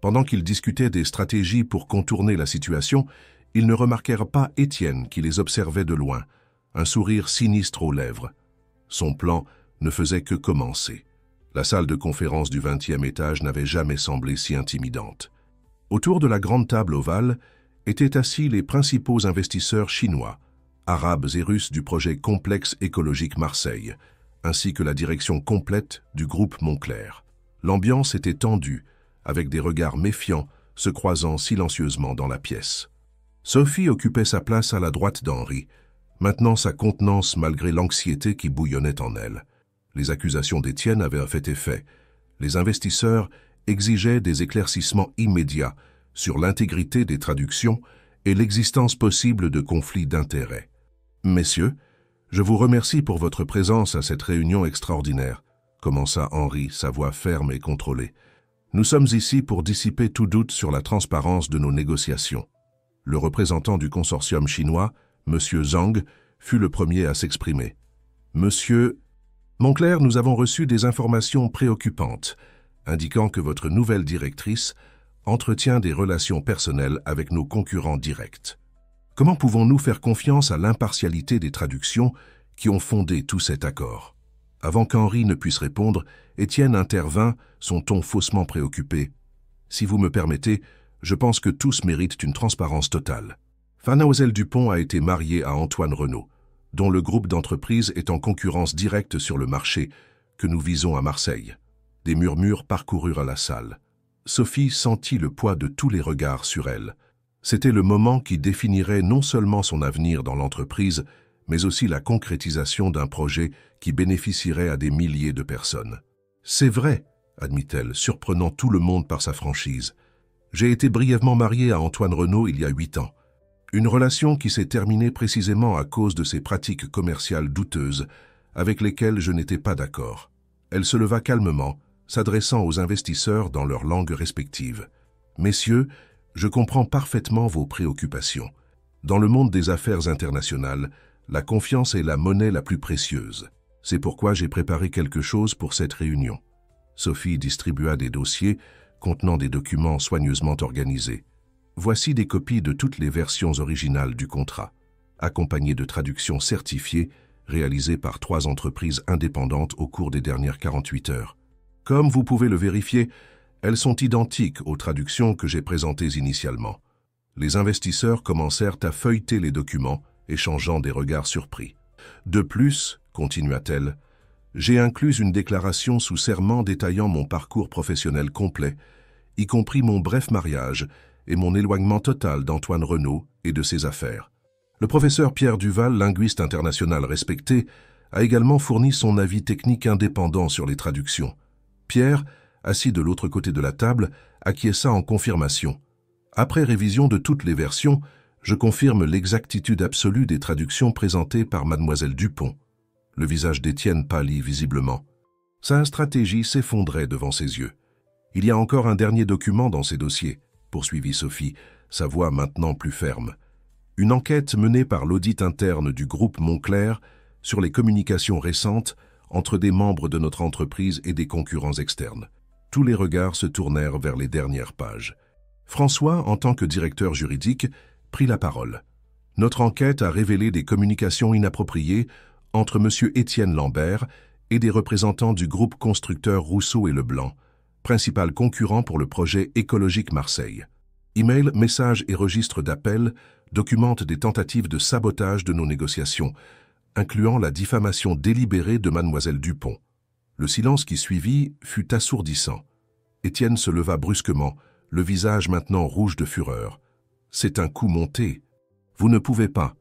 Pendant qu'ils discutaient des stratégies pour contourner la situation, ils ne remarquèrent pas Étienne qui les observait de loin, un sourire sinistre aux lèvres. Son plan ne faisait que commencer. La salle de conférence du 20e étage n'avait jamais semblé si intimidante. Autour de la grande table ovale étaient assis les principaux investisseurs chinois, arabes et russes du projet Complexe écologique Marseille, ainsi que la direction complète du groupe Moncler. L'ambiance était tendue, avec des regards méfiants se croisant silencieusement dans la pièce. Sophie occupait sa place à la droite d'Henri, maintenant sa contenance malgré l'anxiété qui bouillonnait en elle. Les accusations d'Étienne avaient fait effet. Les investisseurs exigeaient des éclaircissements immédiats sur l'intégrité des traductions et l'existence possible de conflits d'intérêts. « Messieurs, je vous remercie pour votre présence à cette réunion extraordinaire, » commença Henri, sa voix ferme et contrôlée. « Nous sommes ici pour dissiper tout doute sur la transparence de nos négociations. » Le représentant du consortium chinois, M. Zhang, fut le premier à s'exprimer. « Monsieur Moncler, nous avons reçu des informations préoccupantes, indiquant que votre nouvelle directrice entretient des relations personnelles avec nos concurrents directs. Comment pouvons-nous faire confiance à l'impartialité des traductions qui ont fondé tout cet accord ?» Avant qu'Henri ne puisse répondre, Étienne intervint, son ton faussement préoccupé. « Si vous me permettez, je pense que tous méritent une transparence totale. Fanoiselle Dupont a été mariée à Antoine Renaud, dont le groupe d'entreprises est en concurrence directe sur le marché que nous visons à Marseille. » Des murmures parcoururent la salle. Sophie sentit le poids de tous les regards sur elle. C'était le moment qui définirait non seulement son avenir dans l'entreprise, mais aussi la concrétisation d'un projet qui bénéficierait à des milliers de personnes. « C'est vrai, » admit-elle, surprenant tout le monde par sa franchise. « J'ai été brièvement mariée à Antoine Renaud il y a 8 ans. Une relation qui s'est terminée précisément à cause de ses pratiques commerciales douteuses, avec lesquelles je n'étais pas d'accord. » Elle se leva calmement, s'adressant aux investisseurs dans leurs langues respectives. « Messieurs, je comprends parfaitement vos préoccupations. Dans le monde des affaires internationales, la confiance est la monnaie la plus précieuse. C'est pourquoi j'ai préparé quelque chose pour cette réunion. » Sophie distribua des dossiers contenant des documents soigneusement organisés. Voici des copies de toutes les versions originales du contrat, accompagnées de traductions certifiées réalisées par 3 entreprises indépendantes au cours des dernières 48 heures. Comme vous pouvez le vérifier, elles sont identiques aux traductions que j'ai présentées initialement. Les investisseurs commencèrent à feuilleter les documents, échangeant des regards surpris. De plus, continua-t-elle, j'ai inclus une déclaration sous serment détaillant mon parcours professionnel complet, y compris mon bref mariage et mon éloignement total d'Antoine Renaud et de ses affaires. Le professeur Pierre Duval, linguiste international respecté, a également fourni son avis technique indépendant sur les traductions. Pierre, assis de l'autre côté de la table, acquiesça en confirmation. Après révision de toutes les versions, je confirme l'exactitude absolue des traductions présentées par mademoiselle Dupont. Le visage d'Étienne pâlit visiblement. Sa stratégie s'effondrait devant ses yeux. Il y a encore un dernier document dans ces dossiers, poursuivit Sophie, sa voix maintenant plus ferme. Une enquête menée par l'audit interne du groupe Moncler sur les communications récentes entre des membres de notre entreprise et des concurrents externes. Tous les regards se tournèrent vers les dernières pages. François, en tant que directeur juridique, prit la parole. Notre enquête a révélé des communications inappropriées entre M. Étienne Lambert et des représentants du groupe constructeur Rousseau et Leblanc, principal concurrent pour le projet écologique Marseille. Email, messages et registres d'appel documentent des tentatives de sabotage de nos négociations, incluant la diffamation délibérée de Mademoiselle Dupont. Le silence qui suivit fut assourdissant. Étienne se leva brusquement, le visage maintenant rouge de fureur. « C'est un coup monté. Vous ne pouvez pas.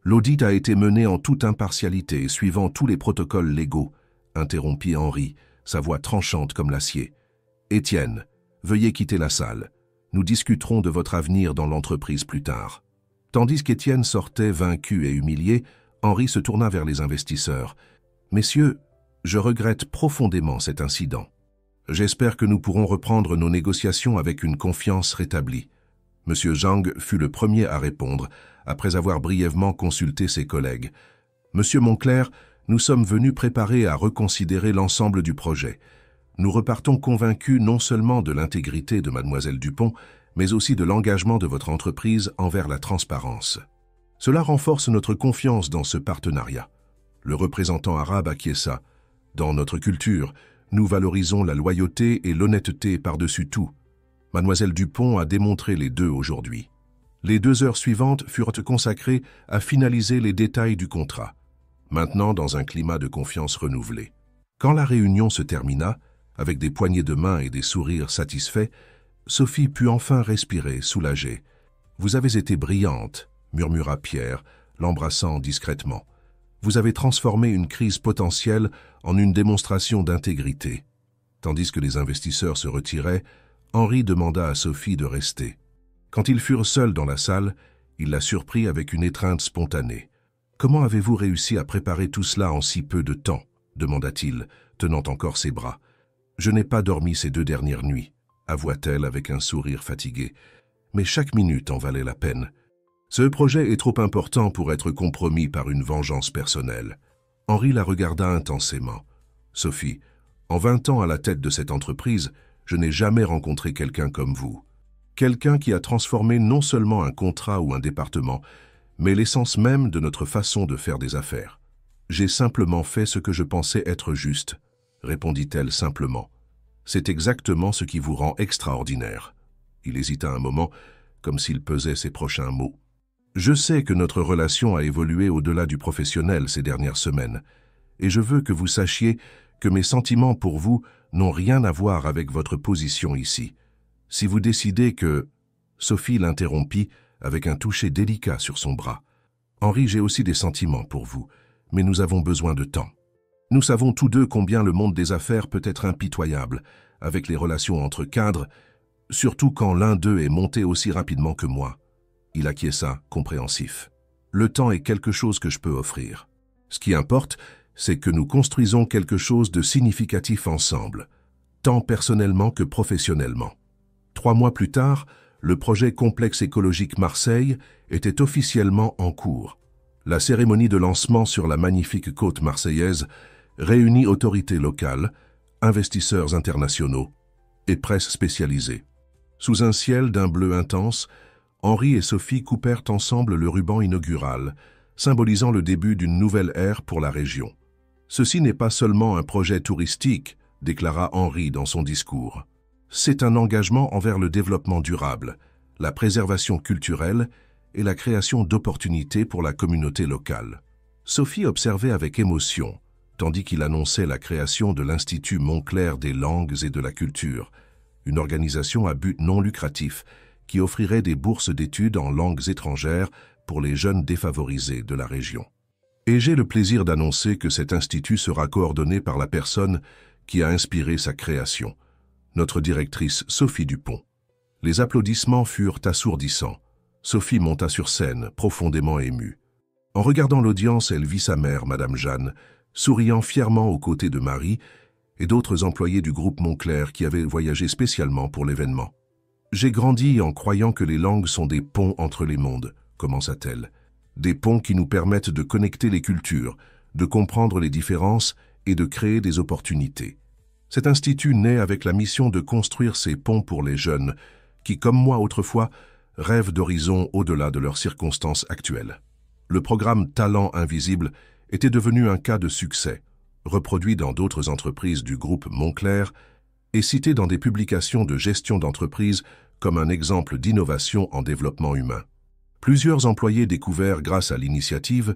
L'audit a été mené en toute impartialité, suivant tous les protocoles légaux, » interrompit Henri, sa voix tranchante comme l'acier. « Étienne, veuillez quitter la salle. Nous discuterons de votre avenir dans l'entreprise plus tard. » Tandis qu'Étienne sortait vaincu et humilié, Henri se tourna vers les investisseurs. « Messieurs, je regrette profondément cet incident. J'espère que nous pourrons reprendre nos négociations avec une confiance rétablie. » Monsieur Zhang fut le premier à répondre, après avoir brièvement consulté ses collègues. « Monsieur Moncler, nous sommes venus préparer à reconsidérer l'ensemble du projet. Nous repartons convaincus non seulement de l'intégrité de Mademoiselle Dupont, mais aussi de l'engagement de votre entreprise envers la transparence. Cela renforce notre confiance dans ce partenariat. » Le représentant arabe acquiesça. « Dans notre culture, nous valorisons la loyauté et l'honnêteté par-dessus tout. Mademoiselle Dupont a démontré les deux aujourd'hui. » Les 2 heures suivantes furent consacrées à finaliser les détails du contrat, maintenant dans un climat de confiance renouvelé. Quand la réunion se termina, avec des poignées de main et des sourires satisfaits, Sophie put enfin respirer, soulagée. « Vous avez été brillante, » murmura Pierre, l'embrassant discrètement. « Vous avez transformé une crise potentielle en une démonstration d'intégrité. » Tandis que les investisseurs se retiraient, Henri demanda à Sophie de rester. Quand ils furent seuls dans la salle, il la surprit avec une étreinte spontanée. « Comment avez-vous réussi à préparer tout cela en si peu de temps ?» demanda-t-il, tenant encore ses bras. « Je n'ai pas dormi ces 2 dernières nuits, » avoua-t-elle avec un sourire fatigué. « Mais chaque minute en valait la peine. Ce projet est trop important pour être compromis par une vengeance personnelle. » Henri la regarda intensément. « Sophie, en 20 ans à la tête de cette entreprise, je n'ai jamais rencontré quelqu'un comme vous. Quelqu'un qui a transformé non seulement un contrat ou un département, mais l'essence même de notre façon de faire des affaires. J'ai simplement fait ce que je pensais être juste, » répondit-elle simplement. « C'est exactement ce qui vous rend extraordinaire. » Il hésita un moment, comme s'il pesait ses prochains mots. « Je sais que notre relation a évolué au-delà du professionnel ces dernières semaines, et je veux que vous sachiez que mes sentiments pour vous n'ont rien à voir avec votre position ici. Si vous décidez que... » Sophie l'interrompit avec un toucher délicat sur son bras. « Henri, j'ai aussi des sentiments pour vous, mais nous avons besoin de temps. Nous savons tous deux combien le monde des affaires peut être impitoyable, avec les relations entre cadres, surtout quand l'un d'eux est monté aussi rapidement que moi. » Il acquiesça, compréhensif. « Le temps est quelque chose que je peux offrir. Ce qui importe, c'est que nous construisons quelque chose de significatif ensemble, tant personnellement que professionnellement. » 3 mois plus tard, le projet Complexe écologique Marseille était officiellement en cours. La cérémonie de lancement sur la magnifique côte marseillaise réunit autorités locales, investisseurs internationaux et presse spécialisée. Sous un ciel d'un bleu intense, Henri et Sophie coupèrent ensemble le ruban inaugural, symbolisant le début d'une nouvelle ère pour la région. « Ceci n'est pas seulement un projet touristique », déclara Henri dans son discours. C'est un engagement envers le développement durable, la préservation culturelle et la création d'opportunités pour la communauté locale. Sophie observait avec émotion, tandis qu'il annonçait la création de l'Institut Moncler des langues et de la culture, une organisation à but non lucratif qui offrirait des bourses d'études en langues étrangères pour les jeunes défavorisés de la région. Et j'ai le plaisir d'annoncer que cet institut sera coordonné par la personne qui a inspiré sa création, notre directrice Sophie Dupont. Les applaudissements furent assourdissants. Sophie monta sur scène, profondément émue. En regardant l'audience, elle vit sa mère, Madame Jeanne, souriant fièrement aux côtés de Marie et d'autres employés du groupe Moncler qui avaient voyagé spécialement pour l'événement. « J'ai grandi en croyant que les langues sont des ponts entre les mondes, » commença-t-elle. « Des ponts qui nous permettent de connecter les cultures, de comprendre les différences et de créer des opportunités. Cet institut naît avec la mission de construire ces ponts pour les jeunes qui, comme moi autrefois, rêvent d'horizons au-delà de leurs circonstances actuelles. Le programme Talent Invisible était devenu un cas de succès, reproduit dans d'autres entreprises du groupe Moncler et cité dans des publications de gestion d'entreprise comme un exemple d'innovation en développement humain. Plusieurs employés découverts grâce à l'initiative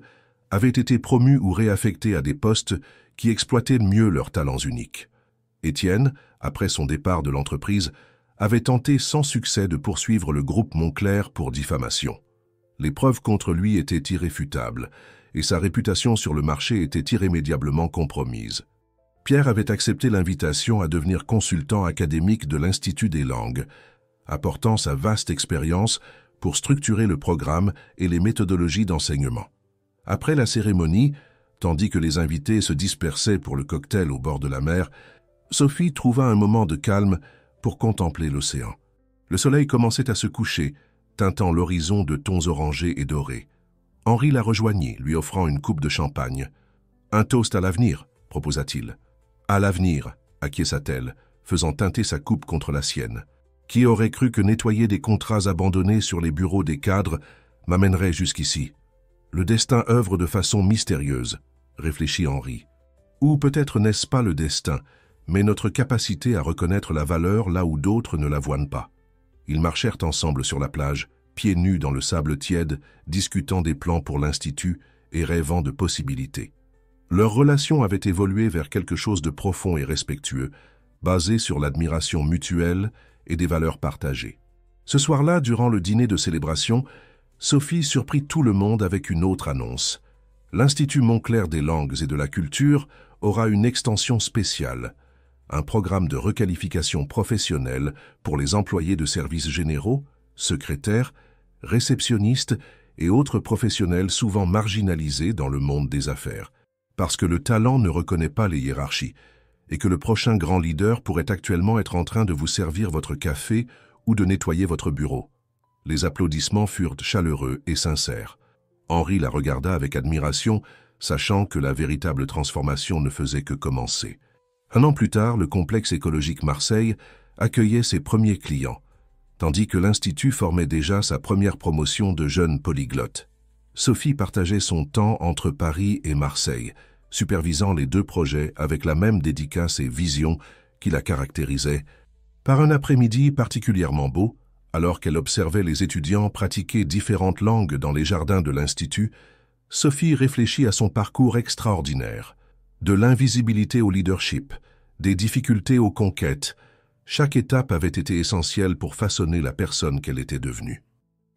avaient été promus ou réaffectés à des postes qui exploitaient mieux leurs talents uniques. Étienne, après son départ de l'entreprise, avait tenté sans succès de poursuivre le groupe Moncler pour diffamation. Les preuves contre lui étaient irréfutables et sa réputation sur le marché était irrémédiablement compromise. Pierre avait accepté l'invitation à devenir consultant académique de l'Institut des langues, apportant sa vaste expérience pour structurer le programme et les méthodologies d'enseignement. Après la cérémonie, tandis que les invités se dispersaient pour le cocktail au bord de la mer, Sophie trouva un moment de calme pour contempler l'océan. Le soleil commençait à se coucher, teintant l'horizon de tons orangés et dorés. Henri la rejoignit, lui offrant une coupe de champagne. « Un toast à l'avenir », proposa-t-il. « À l'avenir », acquiesça-t-elle, faisant teinter sa coupe contre la sienne. « Qui aurait cru que nettoyer des contrats abandonnés sur les bureaux des cadres m'amènerait jusqu'ici ?» « Le destin œuvre de façon mystérieuse, » réfléchit Henri. « Ou peut-être n'est-ce pas le destin, mais notre capacité à reconnaître la valeur là où d'autres ne la voient pas. » Ils marchèrent ensemble sur la plage, pieds nus dans le sable tiède, discutant des plans pour l'Institut et rêvant de possibilités. Leur relation avait évolué vers quelque chose de profond et respectueux, basé sur l'admiration mutuelle et des valeurs partagées. Ce soir-là, durant le dîner de célébration, Sophie surprit tout le monde avec une autre annonce. L'Institut Moncler des langues et de la culture aura une extension spéciale, un programme de requalification professionnelle pour les employés de services généraux, secrétaires, réceptionnistes et autres professionnels souvent marginalisés dans le monde des affaires, parce que le talent ne reconnaît pas les hiérarchies et que le prochain grand leader pourrait actuellement être en train de vous servir votre café ou de nettoyer votre bureau. Les applaudissements furent chaleureux et sincères. Henri la regarda avec admiration, sachant que la véritable transformation ne faisait que commencer. Un an plus tard, le complexe écologique Marseille accueillait ses premiers clients, tandis que l'Institut formait déjà sa première promotion de jeunes polyglottes. Sophie partageait son temps entre Paris et Marseille, supervisant les deux projets avec la même dédicace et vision qui la caractérisait. Par un après-midi particulièrement beau, alors qu'elle observait les étudiants pratiquer différentes langues dans les jardins de l'Institut, Sophie réfléchit à son parcours extraordinaire. De l'invisibilité au leadership, des difficultés aux conquêtes, chaque étape avait été essentielle pour façonner la personne qu'elle était devenue.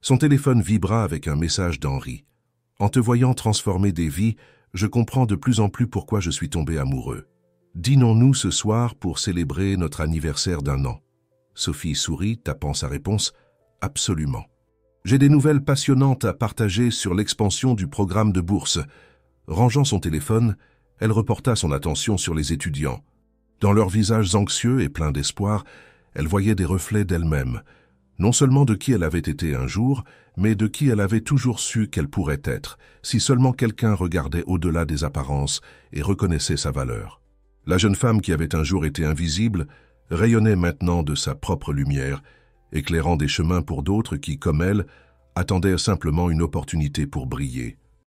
Son téléphone vibra avec un message d'Henri. « En te voyant transformer des vies, je comprends de plus en plus pourquoi je suis tombé amoureux. Dînons-nous ce soir pour célébrer notre anniversaire d'1 an. » Sophie sourit, tapant sa réponse. « Absolument. J'ai des nouvelles passionnantes à partager sur l'expansion du programme de bourse. » Rangeant son téléphone, elle reporta son attention sur les étudiants. Dans leurs visages anxieux et pleins d'espoir, elle voyait des reflets d'elle-même, non seulement de qui elle avait été un jour, mais de qui elle avait toujours su qu'elle pourrait être, si seulement quelqu'un regardait au-delà des apparences et reconnaissait sa valeur. La jeune femme qui avait un jour été invisible rayonnait maintenant de sa propre lumière, éclairant des chemins pour d'autres qui, comme elle, attendaient simplement une opportunité pour briller.